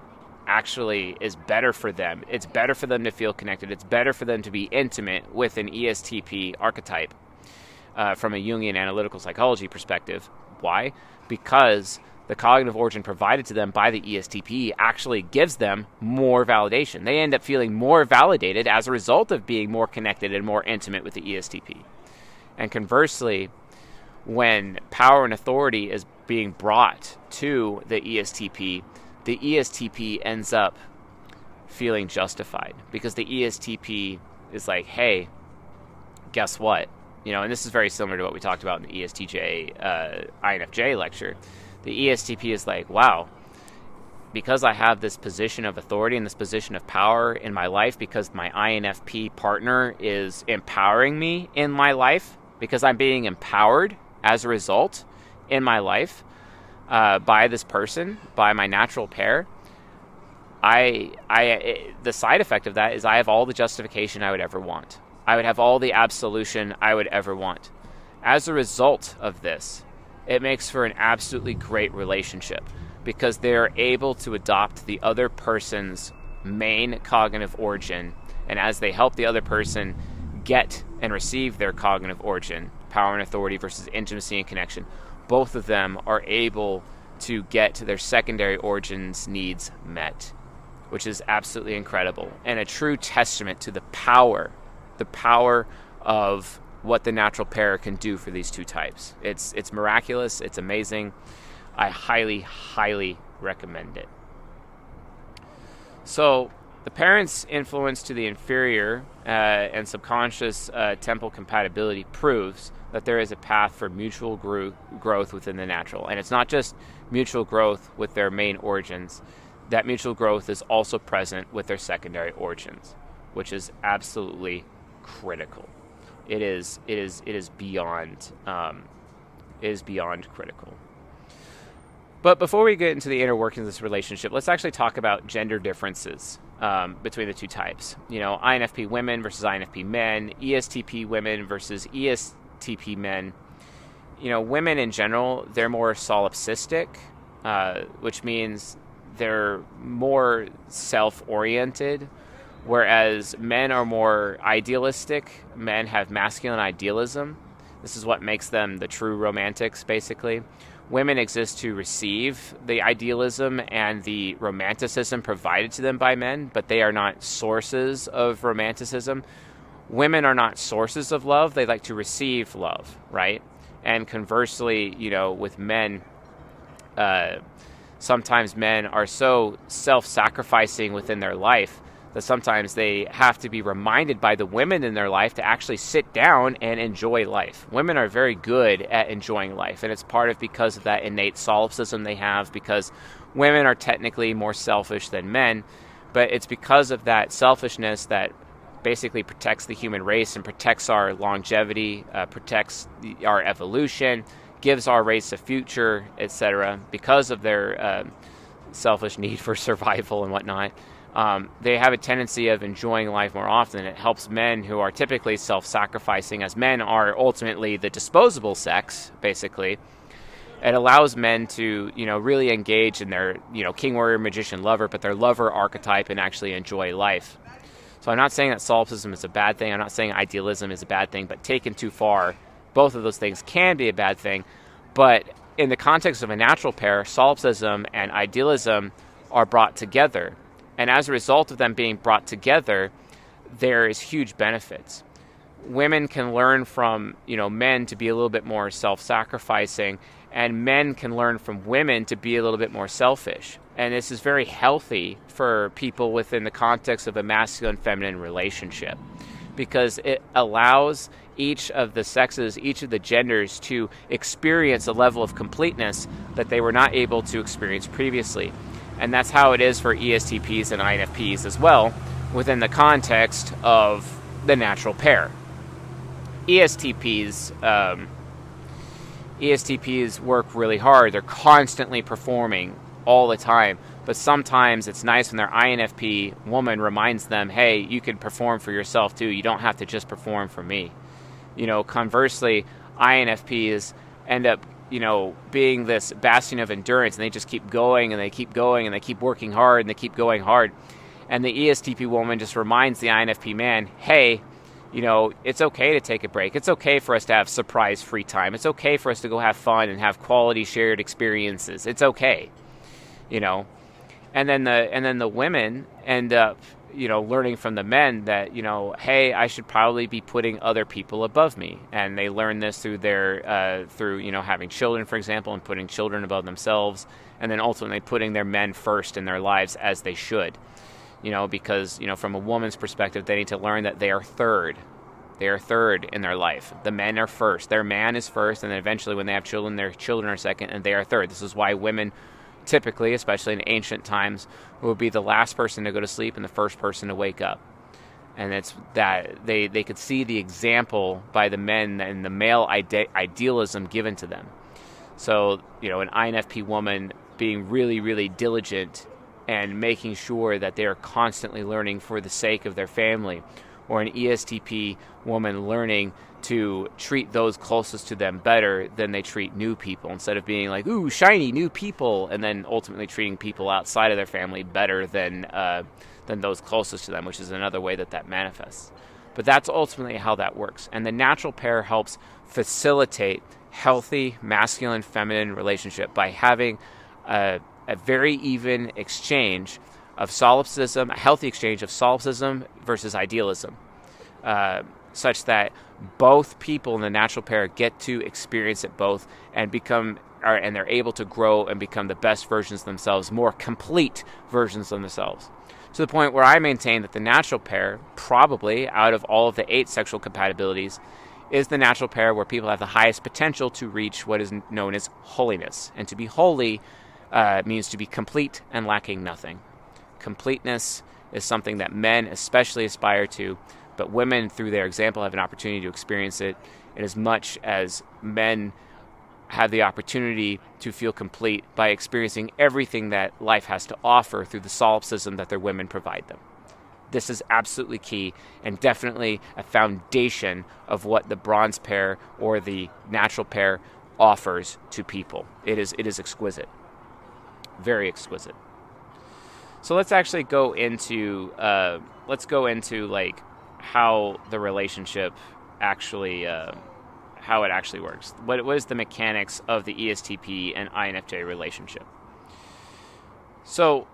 actually is better for them. It's better for them to feel connected. It's better for them to be intimate with an ESTP archetype from a Jungian analytical psychology perspective. Why? Because the cognitive origin provided to them by the ESTP actually gives them more validation. They end up feeling more validated as a result of being more connected and more intimate with the ESTP. And conversely, when power and authority is being brought to the ESTP ends up feeling justified, because the ESTP is like, hey, guess what? And this is very similar to what we talked about in the ESTJ INFJ lecture. The ESTP is like, wow, because I have this position of authority and this position of power in my life, because my INFP partner is empowering me in my life, because I'm being empowered as a result in my life by this person, by my natural pair, the side effect of that is I have all the justification I would ever want. I would have all the absolution I would ever want. As a result of this, it makes for an absolutely great relationship, because they're able to adopt the other person's main cognitive origin, and as they help the other person get and receive their cognitive origin, power and authority versus intimacy and connection, both of them are able to get their secondary origins needs met, which is absolutely incredible and a true testament to the power of what the natural pair can do for these two types. It's miraculous. It's amazing. I highly, highly recommend it. So the parent's influence to the inferior and subconscious temple compatibility proves that there is a path for mutual growth within the natural. And it's not just mutual growth with their main origins. That mutual growth is also present with their secondary origins, which is absolutely critical. It is beyond critical. But before we get into the inner workings of this relationship, let's actually talk about gender differences between the two types. INFP women versus INFP men, ESTP women versus ESTP men. Women in general, they're more solipsistic, which means they're more self-oriented, whereas men are more idealistic. Men have masculine idealism. This is what makes them the true romantics, basically. Women exist to receive the idealism and the romanticism provided to them by men, but they are not sources of romanticism. Women are not sources of love. They like to receive love, right? And conversely, with men, sometimes men are so self-sacrificing within their life that sometimes they have to be reminded by the women in their life to actually sit down and enjoy life. Women are very good at enjoying life, and it's because of that innate solipsism they have, because women are technically more selfish than men, but it's because of that selfishness that basically protects the human race and protects our longevity, protects our evolution, gives our race a future, etc. Because of their selfish need for survival and whatnot. They have a tendency of enjoying life more often. It helps men who are typically self-sacrificing, as men are ultimately the disposable sex, basically. It allows men to, really engage in their, king, warrior, magician, lover, but their lover archetype and actually enjoy life. So I'm not saying that solipsism is a bad thing. I'm not saying idealism is a bad thing, but taken too far, both of those things can be a bad thing. But in the context of a natural pair, solipsism and idealism are brought together. And as a result of them being brought together, there is huge benefits. Women can learn from, men to be a little bit more self-sacrificing, and men can learn from women to be a little bit more selfish. And this is very healthy for people within the context of a masculine-feminine relationship, because it allows each of the sexes, each of the genders to experience a level of completeness that they were not able to experience previously. And that's how it is for ESTPs and INFPs as well, within the context of the natural pair. ESTPs work really hard. They're constantly performing all the time. But sometimes it's nice when their INFP woman reminds them, hey, you can perform for yourself too. You don't have to just perform for me. Conversely, INFPs end up being this bastion of endurance, and they just keep going and they keep going and they keep working hard and they keep going hard. And the ESTP woman just reminds the INFP man, hey, it's okay to take a break. It's okay for us to have surprise free time. It's okay for us to go have fun and have quality shared experiences. It's okay, And then the women end up, learning from the men that, hey, I should probably be putting other people above me. And they learn this through having children, for example, and putting children above themselves, and then ultimately putting their men first in their lives, as they should. Because, from a woman's perspective, they need to learn that they are third. They are third in their life. The men are first. Their man is first, and then eventually when they have children, their children are second, and they are third. This is why women typically, especially in ancient times, would be the last person to go to sleep and the first person to wake up. And it's that they could see the example by the men and the male idealism given to them. So, an INFP woman being really, really diligent and making sure that they are constantly learning for the sake of their family, or an ESTP woman learning to treat those closest to them better than they treat new people, instead of being like, ooh, shiny new people, and then ultimately treating people outside of their family better than those closest to them, which is another way that manifests. But that's ultimately how that works. And the natural pair helps facilitate healthy masculine-feminine relationship by having a very even exchange of solipsism, a healthy exchange of solipsism versus idealism, such that both people in the natural pair get to experience it both and and they're able to grow and become the best versions of themselves, more complete versions of themselves. To the point where I maintain that the natural pair, probably out of all of the 8 sexual compatibilities, is the natural pair where people have the highest potential to reach what is known as holiness. And to be holy means to be complete and lacking nothing. Completeness is something that men especially aspire to, but women, through their example, have an opportunity to experience it in as much as men have the opportunity to feel complete by experiencing everything that life has to offer through the solipsism that their women provide them. This is absolutely key and definitely a foundation of what the bronze pair or the natural pair offers to people. It is exquisite. Very exquisite. So let's actually go into like how the relationship actually how it actually works. What is the mechanics of the ESTP and INFJ relationship? So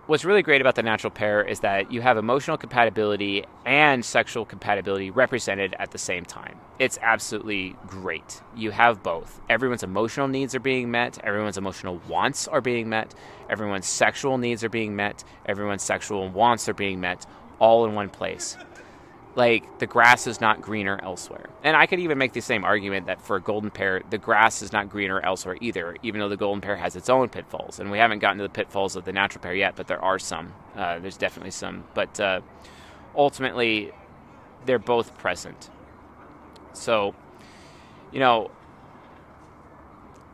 what's really great about the natural pair is that you have emotional compatibility and sexual compatibility represented at the same time. It's absolutely great. You have both. Everyone's emotional needs are being met. Everyone's emotional wants are being met. Everyone's sexual needs are being met. Everyone's sexual wants are being met, all in one place. Like, the grass is not greener elsewhere. And I could even make the same argument that for a golden pair, the grass is not greener elsewhere either, even though the golden pair has its own pitfalls. And we haven't gotten to the pitfalls of the natural pair yet, but there are some. There's definitely some. But ultimately, they're both present. So,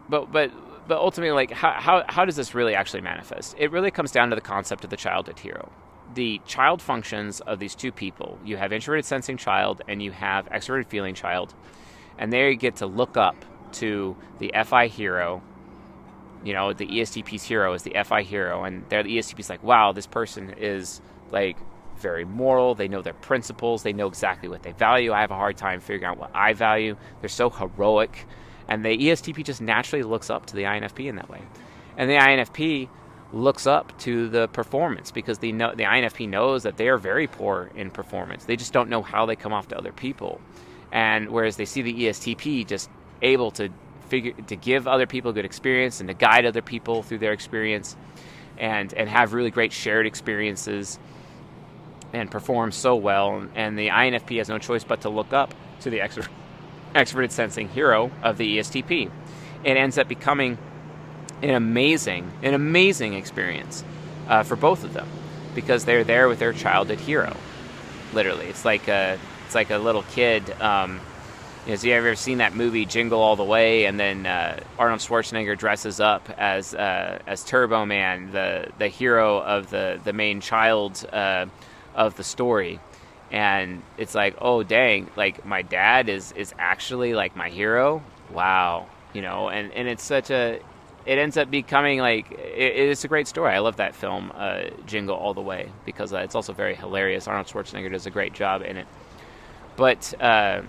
but ultimately, like, how does this really actually manifest? It really comes down to the concept of the childhood hero. The child functions of these two people, you have introverted sensing child and you have extroverted feeling child, and they get to look up to the FI hero. The ESTP's hero is the FI hero, and the ESTP's like, wow, this person is like very moral, they know their principles, they know exactly what they value. I have a hard time figuring out what I value. They're so heroic, and the ESTP just naturally looks up to the INFP in that way. And the INFP looks up to the performance because the INFP knows that they are very poor in performance. They just don't know how they come off to other people. And whereas they see the ESTP just able to give other people a good experience and to guide other people through their experience and have really great shared experiences and perform so well. And the INFP has no choice but to look up to the extroverted sensing hero of the ESTP. It ends up becoming an amazing experience for both of them because they're there with their childhood hero. Literally, it's like a little kid. Have you ever seen that movie Jingle All the Way? And then Arnold Schwarzenegger dresses up as Turbo Man, the hero of the main child of the story, and it's like, oh dang, like my dad is actually like my hero. Wow. and it's it ends up becoming it's a great story. I love that film, Jingle All the Way, because it's also very hilarious. Arnold Schwarzenegger does a great job in it. But, and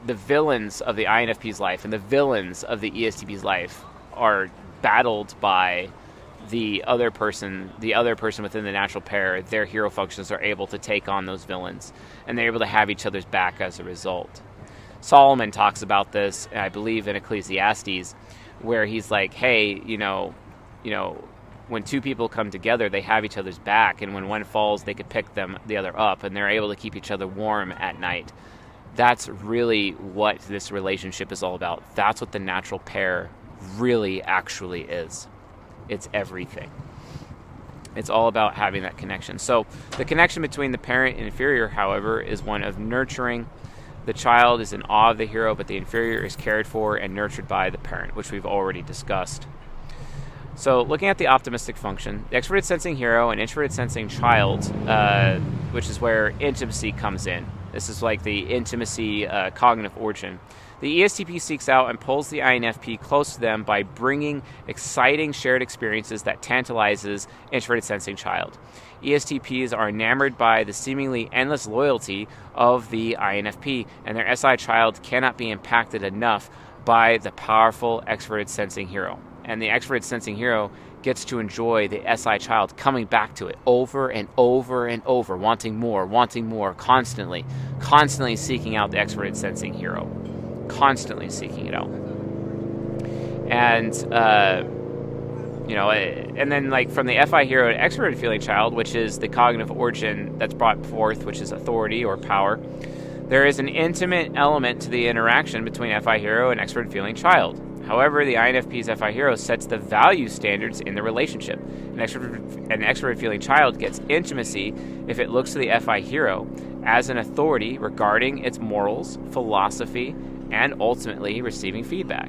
the villains of the INFP's life and the villains of the ESTP's life are battled by the other person within the natural pair. Their hero functions are able to take on those villains, and they're able to have each other's back as a result. Solomon talks about this, I believe, in Ecclesiastes, where he's like, hey, when two people come together, they have each other's back, and when one falls, they could pick the other up, and they're able to keep each other warm at night. That's really what this relationship is all about. That's what the natural pair really actually is. It's everything. It's all about having that connection. So the connection between the parent and inferior, however, is one of nurturing. The child is in awe of the hero, but the inferior is cared for and nurtured by the parent, which we've already discussed. So looking at the optimistic function, the extroverted sensing hero and introverted sensing child, which is where intimacy comes in. This is like the intimacy cognitive origin. The ESTP seeks out and pulls the INFP close to them by bringing exciting shared experiences that tantalizes introverted sensing child. ESTPs are enamored by the seemingly endless loyalty of the INFP, and their SI child cannot be impacted enough by the powerful extroverted sensing hero. And the extroverted sensing hero gets to enjoy the SI child coming back to it over and over and over, wanting more, constantly seeking out the extroverted sensing hero. Constantly seeking it out. And, and then from the FI hero to extroverted feeling child, which is the cognitive origin that's brought forth, which is authority or power, there is an intimate element to the interaction between FI hero and extroverted feeling child. However, the INFP's FI hero sets the value standards in the relationship. An extroverted feeling child gets intimacy if it looks to the FI hero as an authority regarding its morals, philosophy, and ultimately receiving feedback.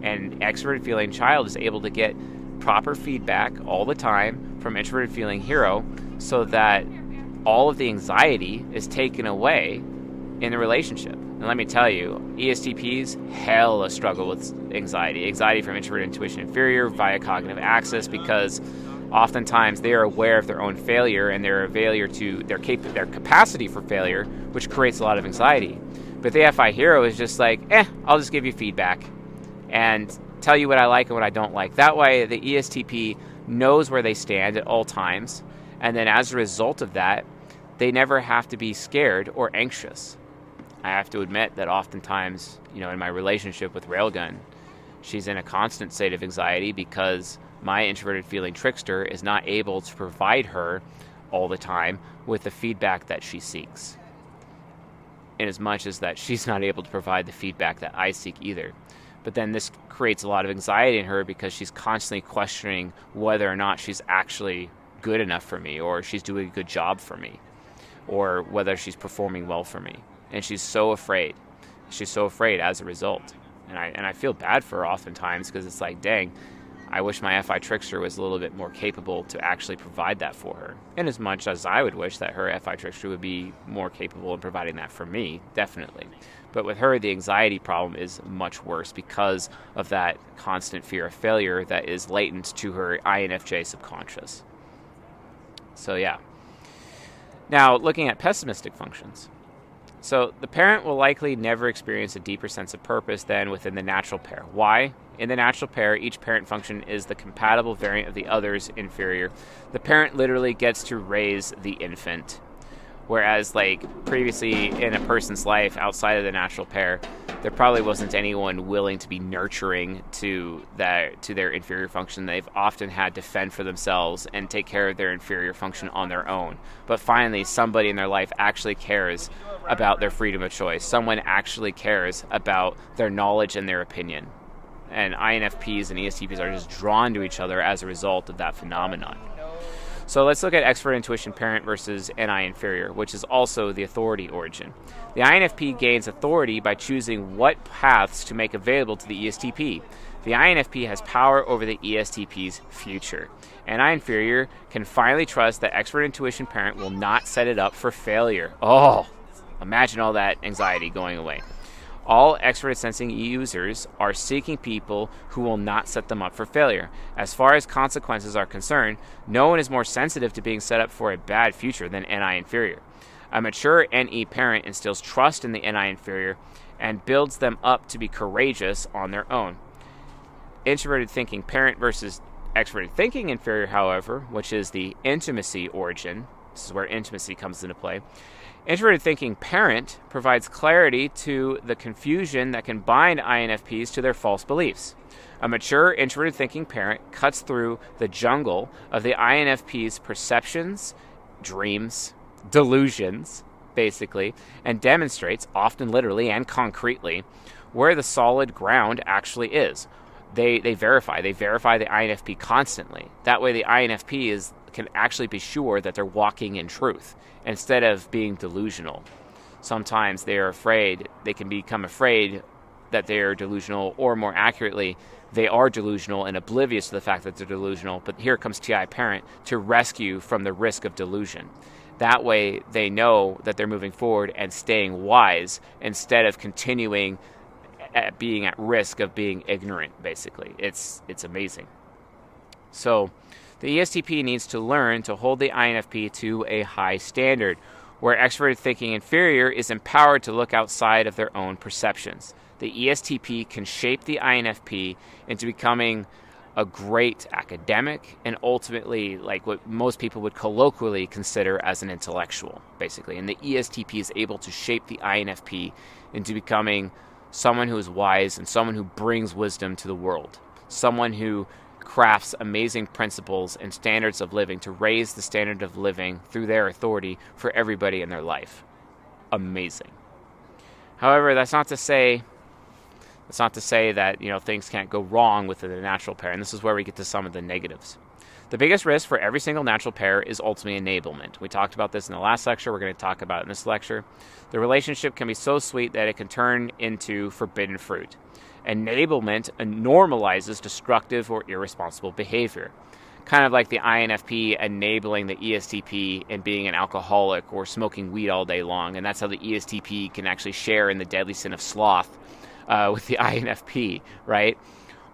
And extroverted feeling child is able to get proper feedback all the time from introverted feeling hero, so that all of the anxiety is taken away in the relationship. And let me tell you, ESTPs hella struggle with anxiety from introverted intuition inferior via cognitive axis, because oftentimes they are aware of their own failure and their failure to their capacity for failure, which creates a lot of anxiety. But the FI hero is just like, I'll just give you feedback and tell you what I like and what I don't like. That way, the ESTP knows where they stand at all times, and then as a result of that, they never have to be scared or anxious. I have to admit that oftentimes, in my relationship with Railgun, she's in a constant state of anxiety because my introverted feeling trickster is not able to provide her all the time with the feedback that she seeks. In as much as that she's not able to provide the feedback that I seek either. But then this creates a lot of anxiety in her because she's constantly questioning whether or not she's actually good enough for me, or she's doing a good job for me, or whether she's performing well for me. And she's so afraid. She's so afraid as a result. And I feel bad for her oftentimes, because it's like, dang, I wish my FI trickster was a little bit more capable to actually provide that for her. And as much as I would wish that her FI trickster would be more capable in providing that for me, definitely. But with her, the anxiety problem is much worse because of that constant fear of failure that is latent to her INFJ subconscious. So yeah. Now, looking at pessimistic functions. So the parent will likely never experience a deeper sense of purpose than within the natural pair. Why? In the natural pair, each parent function is the compatible variant of the other's inferior. The parent literally gets to raise the infant. Whereas, previously in a person's life outside of the natural pair, there probably wasn't anyone willing to be nurturing to their inferior function. They've often had to fend for themselves and take care of their inferior function on their own. But finally, somebody in their life actually cares about their freedom of choice. Someone actually cares about their knowledge and their opinion. And INFPs and ESTPs are just drawn to each other as a result of that phenomenon. So let's look at extrovert intuition parent versus NI inferior, which is also the authority origin. The INFP gains authority by choosing what paths to make available to the ESTP. The INFP has power over the ESTP's future. NI inferior can finally trust that extrovert intuition parent will not set it up for failure. Oh, imagine all that anxiety going away. All extroverted sensing users are seeking people who will not set them up for failure. As far as consequences are concerned, no one is more sensitive to being set up for a bad future than NI inferior. A mature NE parent instills trust in the NI inferior and builds them up to be courageous on their own. Introverted thinking parent versus extroverted thinking inferior, however, which is the intimacy origin. This is where intimacy comes into play. Introverted thinking parent provides clarity to the confusion that can bind INFPs to their false beliefs. A mature introverted thinking parent cuts through the jungle of the INFP's perceptions, dreams, delusions, basically, and demonstrates, often literally and concretely, where the solid ground actually is. They verify the INFP constantly. That way the INFP can actually be sure that they're walking in truth instead of being delusional. Sometimes they can become afraid that they're delusional, or more accurately, they are delusional and oblivious to the fact that they're delusional, but here comes TI parent to rescue from the risk of delusion. That way they know that they're moving forward and staying wise instead of continuing at being at risk of being ignorant, basically. It's amazing. So the ESTP needs to learn to hold the INFP to a high standard, where extroverted thinking inferior is empowered to look outside of their own perceptions. The ESTP can shape the INFP into becoming a great academic and ultimately like what most people would colloquially consider as an intellectual, basically. And the ESTP is able to shape the INFP into becoming someone who is wise and someone who brings wisdom to the world, someone who crafts amazing principles and standards of living to raise the standard of living through their authority for everybody in their life. Amazing. However, that's not to say that, things can't go wrong with the natural pair, and this is where we get to some of the negatives. The biggest risk for every single natural pair is ultimately enablement. We talked about this in the last lecture. We're going to talk about it in this lecture. The relationship can be so sweet that it can turn into forbidden fruit. Enablement normalizes destructive or irresponsible behavior. Kind of like the INFP enabling the ESTP in being an alcoholic or smoking weed all day long. And that's how the ESTP can actually share in the deadly sin of sloth with the INFP, right?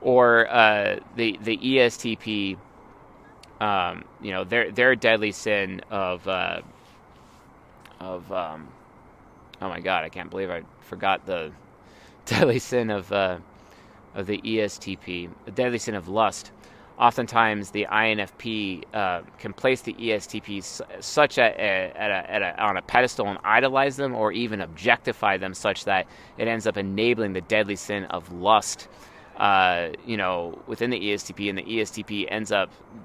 Or the ESTP, their deadly sin of oh my God, I can't believe I forgot the deadly sin of the ESTP, the deadly sin of lust. Oftentimes, the INFP can place the ESTP on a pedestal and idolize them, or even objectify them, such that it ends up enabling the deadly sin of lust, within the ESTP, and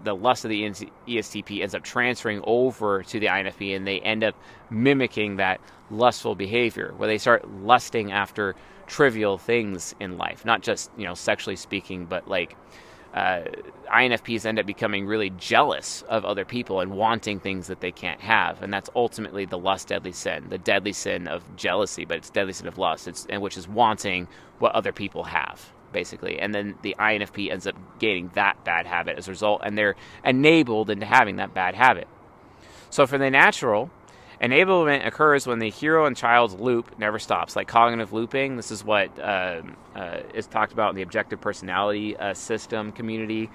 the lust of the ESTP ends up transferring over to the INFP, and they end up mimicking that lustful behavior, where they start lusting after trivial things in life, not just, sexually speaking, but like INFPs end up becoming really jealous of other people and wanting things that they can't have, and that's ultimately the lust deadly sin, the deadly sin of jealousy, but it's deadly sin of lust, which is wanting what other people have, basically. And then the INFP ends up gaining that bad habit as a result, and they're enabled into having that bad habit. So for the natural, enablement occurs when the hero and child's loop never stops, like cognitive looping. This is what is talked about in the objective personality system community.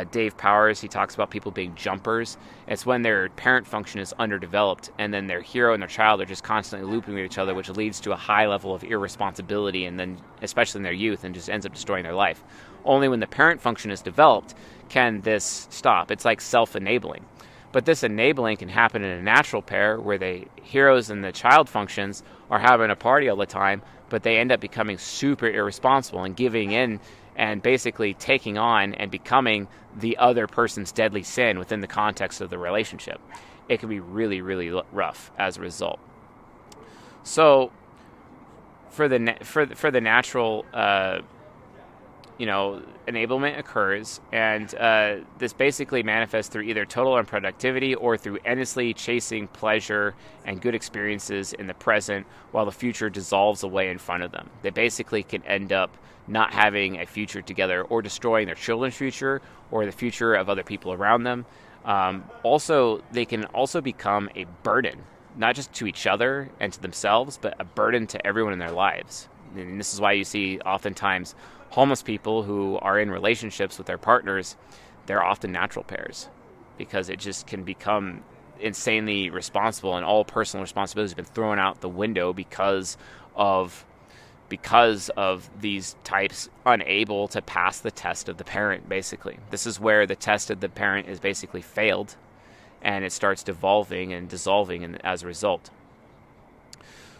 Dave Powers, he talks about people being jumpers. It's when their parent function is underdeveloped, and then their hero and their child are just constantly looping with each other, which leads to a high level of irresponsibility, and then especially in their youth, and just ends up destroying their life. Only when the parent function is developed can this stop. It's like self-enabling. But this enabling can happen in a natural pair where the heroes and the child functions are having a party all the time, but they end up becoming super irresponsible and giving in and basically taking on and becoming the other person's deadly sin within the context of the relationship. It can be really, really rough as a result. So for the natural, enablement occurs, and this basically manifests through either total unproductivity or through endlessly chasing pleasure and good experiences in the present while the future dissolves away in front of them. They basically can end up not having a future together, or destroying their children's future or the future of other people around them. Also, they can also become a burden, not just to each other and to themselves, but a burden to everyone in their lives. And this is why you see oftentimes homeless people who are in relationships with their partners, they're often natural pairs, because it just can become insanely responsible, and all personal responsibilities have been thrown out the window because of these types unable to pass the test of the parent, basically. This is where the test of the parent is basically failed, and it starts devolving and dissolving as a result.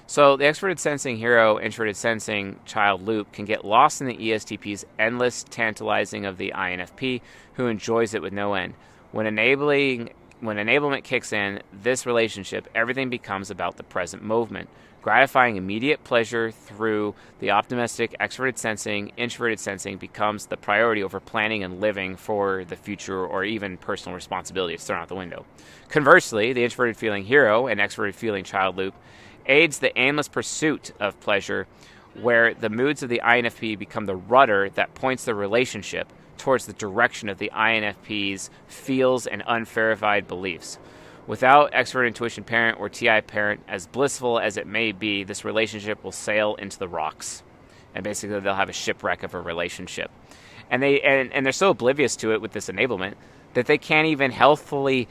So the extroverted sensing hero, introverted sensing child loop can get lost in the ESTP's endless tantalizing of the INFP, who enjoys it with no end. When enablement kicks in this relationship, everything becomes about the present movement. Gratifying immediate pleasure through the optimistic extroverted sensing, introverted sensing becomes the priority over planning and living for the future, or even personal responsibility is thrown out the window. Conversely, the introverted feeling hero and extroverted feeling child loop aids the aimless pursuit of pleasure, where the moods of the INFP become the rudder that points the relationship towards the direction of the INFP's feels and unverified beliefs. Without extrovert intuition parent or TI parent, as blissful as it may be, this relationship will sail into the rocks. And basically they'll have a shipwreck of a relationship. And they're so oblivious to it with this enablement that they can't even healthfully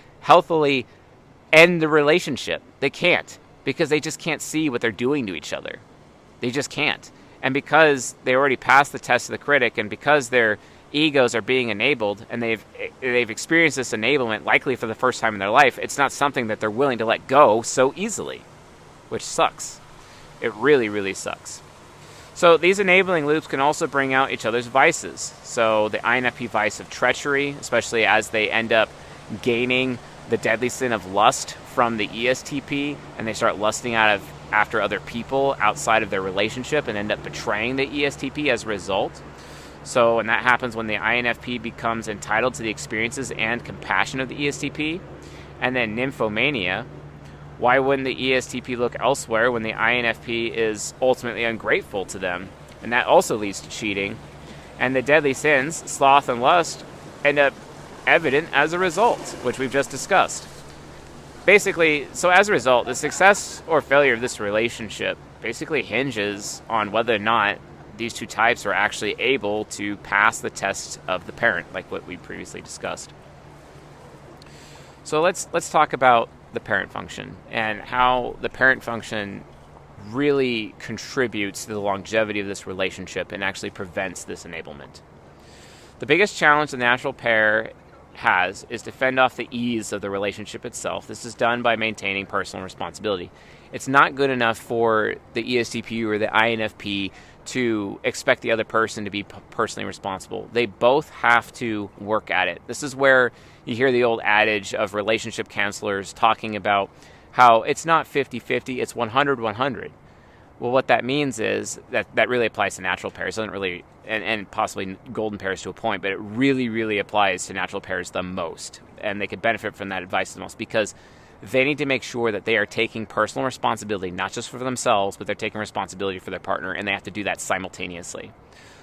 end the relationship. They can't, because they just can't see what they're doing to each other. They just can't. And because they already passed the test of the critic, and because their egos are being enabled, and they've experienced this enablement likely for the first time in their life, it's not something that they're willing to let go so easily, which sucks. It really, really sucks. So these enabling loops can also bring out each other's vices. So the INFP vice of treachery, especially as they end up gaining the deadly sin of lust from the ESTP, and they start lusting after other people outside of their relationship and end up betraying the ESTP as a result. So, and that happens when the INFP becomes entitled to the experiences and compassion of the ESTP. And then nymphomania. Why wouldn't the ESTP look elsewhere when the INFP is ultimately ungrateful to them? And that also leads to cheating. And the deadly sins, sloth and lust, end up evident as a result, which we've just discussed. Basically, so as a result, the success or failure of this relationship basically hinges on whether or not these two types are actually able to pass the test of the parent, like what we previously discussed. So let's talk about the parent function and how the parent function really contributes to the longevity of this relationship and actually prevents this enablement. The biggest challenge the natural pair has is to fend off the ease of the relationship itself. This is done by maintaining personal responsibility. It's not good enough for the ESTP or the INFP to expect the other person to be personally responsible. They both have to work at it. This is where you hear the old adage of relationship counselors talking about how it's not 50-50, it's 100-100. Well, what that means is that really applies to natural pairs. It doesn't really, and possibly golden pairs to a point, but it really, really applies to natural pairs the most. And they could benefit from that advice the most, because they need to make sure that they are taking personal responsibility, not just for themselves, but they're taking responsibility for their partner, and they have to do that simultaneously.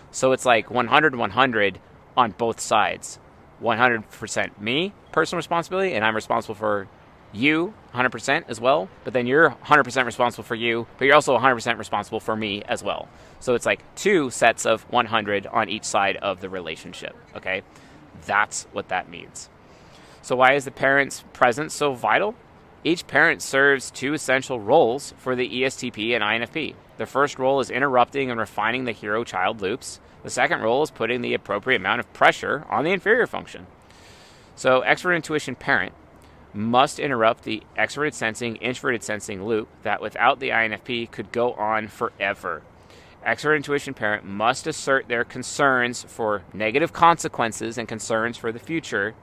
So it's like 100-100 on both sides. 100% me, personal responsibility, and I'm responsible for you 100% as well, but then you're 100% responsible for you, but you're also 100% responsible for me as well. So it's like two sets of 100 on each side of the relationship, okay? That's what that means. So why is the parent's presence so vital? Each parent serves two essential roles for the ESTP and INFP. The first role is interrupting and refining the hero-child loops. The second role is putting the appropriate amount of pressure on the inferior function. So extrovert intuition parent must interrupt the extroverted sensing, introverted sensing loop that without the INFP could go on forever. Extrovert intuition parent must assert their concerns for negative consequences and concerns for the future,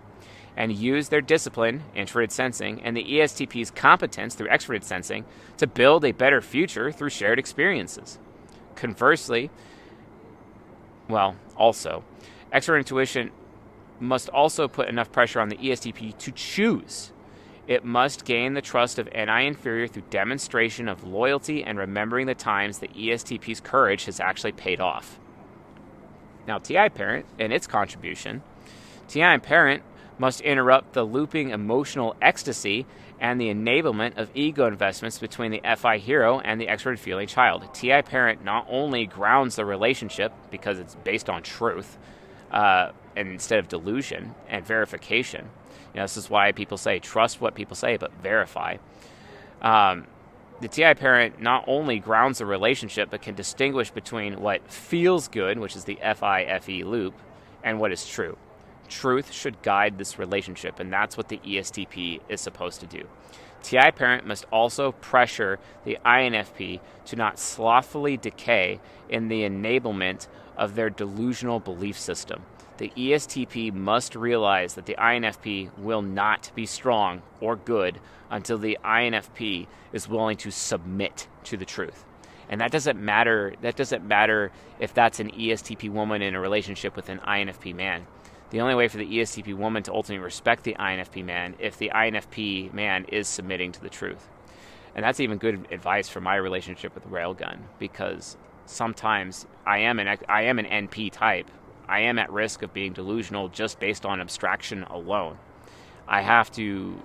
and use their discipline, introverted sensing, and the ESTP's competence through extroverted sensing to build a better future through shared experiences. Conversely, extrovert intuition must also put enough pressure on the ESTP to choose. It must gain the trust of NI inferior through demonstration of loyalty and remembering the times the ESTP's courage has actually paid off. Now, TI parent and its contribution. TI parent must interrupt the looping emotional ecstasy and the enablement of ego investments between the FI hero and the extroverted feeling child. TI parent not only grounds the relationship because it's based on truth, and instead of delusion and verification. This is why people say trust what people say, but verify. The TI parent not only grounds the relationship, but can distinguish between what feels good, which is the FI-FE loop, and what is true. Truth should guide this relationship, and that's what the ESTP is supposed to do. TI parent must also pressure the INFP to not slothfully decay in the enablement of their delusional belief system. The ESTP must realize that the INFP will not be strong or good until the INFP is willing to submit to the truth. And that doesn't matter. That doesn't matter if that's an ESTP woman in a relationship with an INFP man. The only way for the ESTP woman to ultimately respect the INFP man if the INFP man is submitting to the truth. And that's even good advice for my relationship with Railgun, because sometimes I am an NP type. I am at risk of being delusional just based on abstraction alone. I have to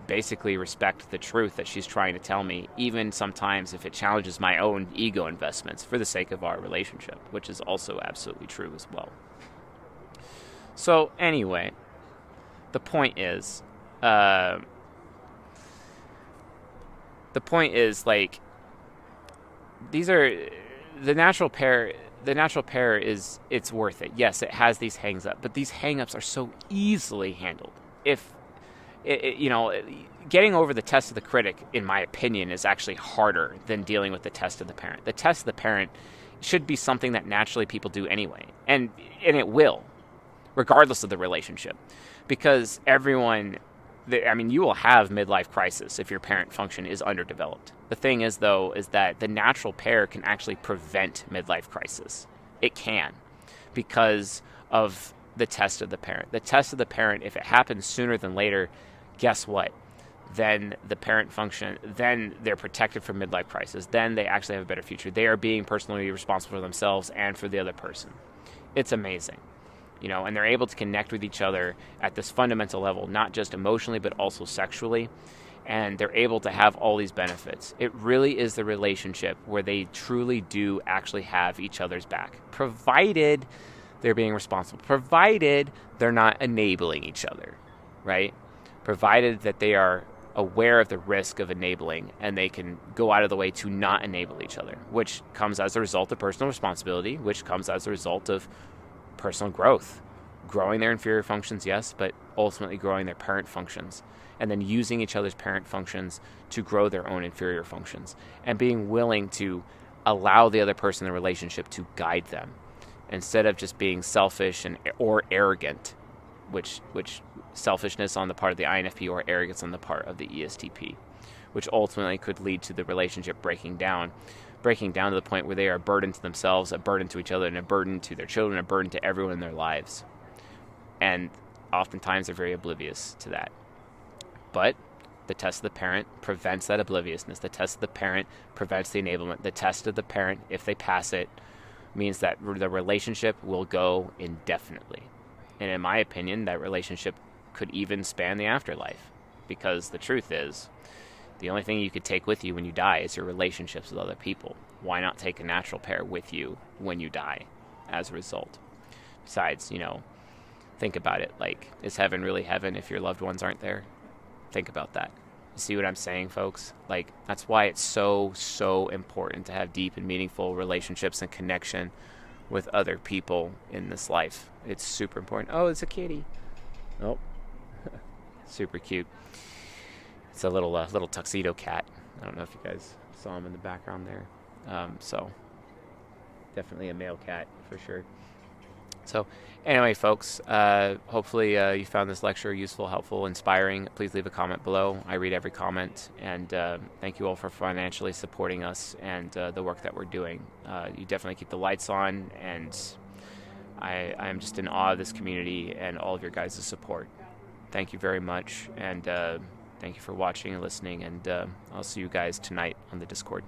basically respect the truth that she's trying to tell me, even sometimes if it challenges my own ego investments for the sake of our relationship, which is also absolutely true as well. So anyway, the point is like, these are the natural pair. The natural pair is, it's worth it. Yes, it has these hang-ups, but these hang-ups are so easily handled. If getting over the test of the critic, in my opinion, is actually harder than dealing with the test of the parent. The test of the parent should be something that naturally people do anyway, and it will, regardless of the relationship, because everyone, you will have midlife crisis if your parent function is underdeveloped. The thing is, though, is that the natural pair can actually prevent midlife crisis. It can, because of the test of the parent. The test of the parent, if it happens sooner than later, guess what? Then the parent function, then they're protected from midlife crisis. Then they actually have a better future. They are being personally responsible for themselves and for the other person. It's amazing. And they're able to connect with each other at this fundamental level, not just emotionally, but also sexually. And they're able to have all these benefits. It really is the relationship where they truly do actually have each other's back, provided they're being responsible, provided they're not enabling each other, right? Provided that they are aware of the risk of enabling and they can go out of the way to not enable each other, which comes as a result of personal responsibility, which comes as a result of personal growth, growing their inferior functions, yes, but ultimately growing their parent functions, and then using each other's parent functions to grow their own inferior functions, and being willing to allow the other person in the relationship to guide them, instead of just being selfish or arrogant, which selfishness on the part of the INFP or arrogance on the part of the ESTP, which ultimately could lead to the relationship breaking down to the point where they are a burden to themselves, a burden to each other, and a burden to their children, a burden to everyone in their lives. And oftentimes they're very oblivious to that. But the test of the parent prevents that obliviousness. The test of the parent prevents the enablement. The test of the parent, if they pass it, means that the relationship will go indefinitely. And in my opinion, that relationship could even span the afterlife. Because the truth is, the only thing you could take with you when you die is your relationships with other people. Why not take a natural pair with you when you die as a result? Besides, think about it. Like, is heaven really heaven if your loved ones aren't there? Think about that. You see what I'm saying, folks? Like, that's why it's so, so important to have deep and meaningful relationships and connection with other people in this life. It's super important. Oh, it's a kitty. Oh, super cute. It's a little tuxedo cat. I don't know if you guys saw him in the background there. So definitely a male cat for sure. So anyway, folks, hopefully you found this lecture useful, helpful, inspiring. Please leave a comment below. I read every comment, and thank you all for financially supporting us and the work that we're doing. You definitely keep the lights on, and I am just in awe of this community and all of your guys' support. Thank you very much, and thank you for watching and listening, and I'll see you guys tonight on the Discord.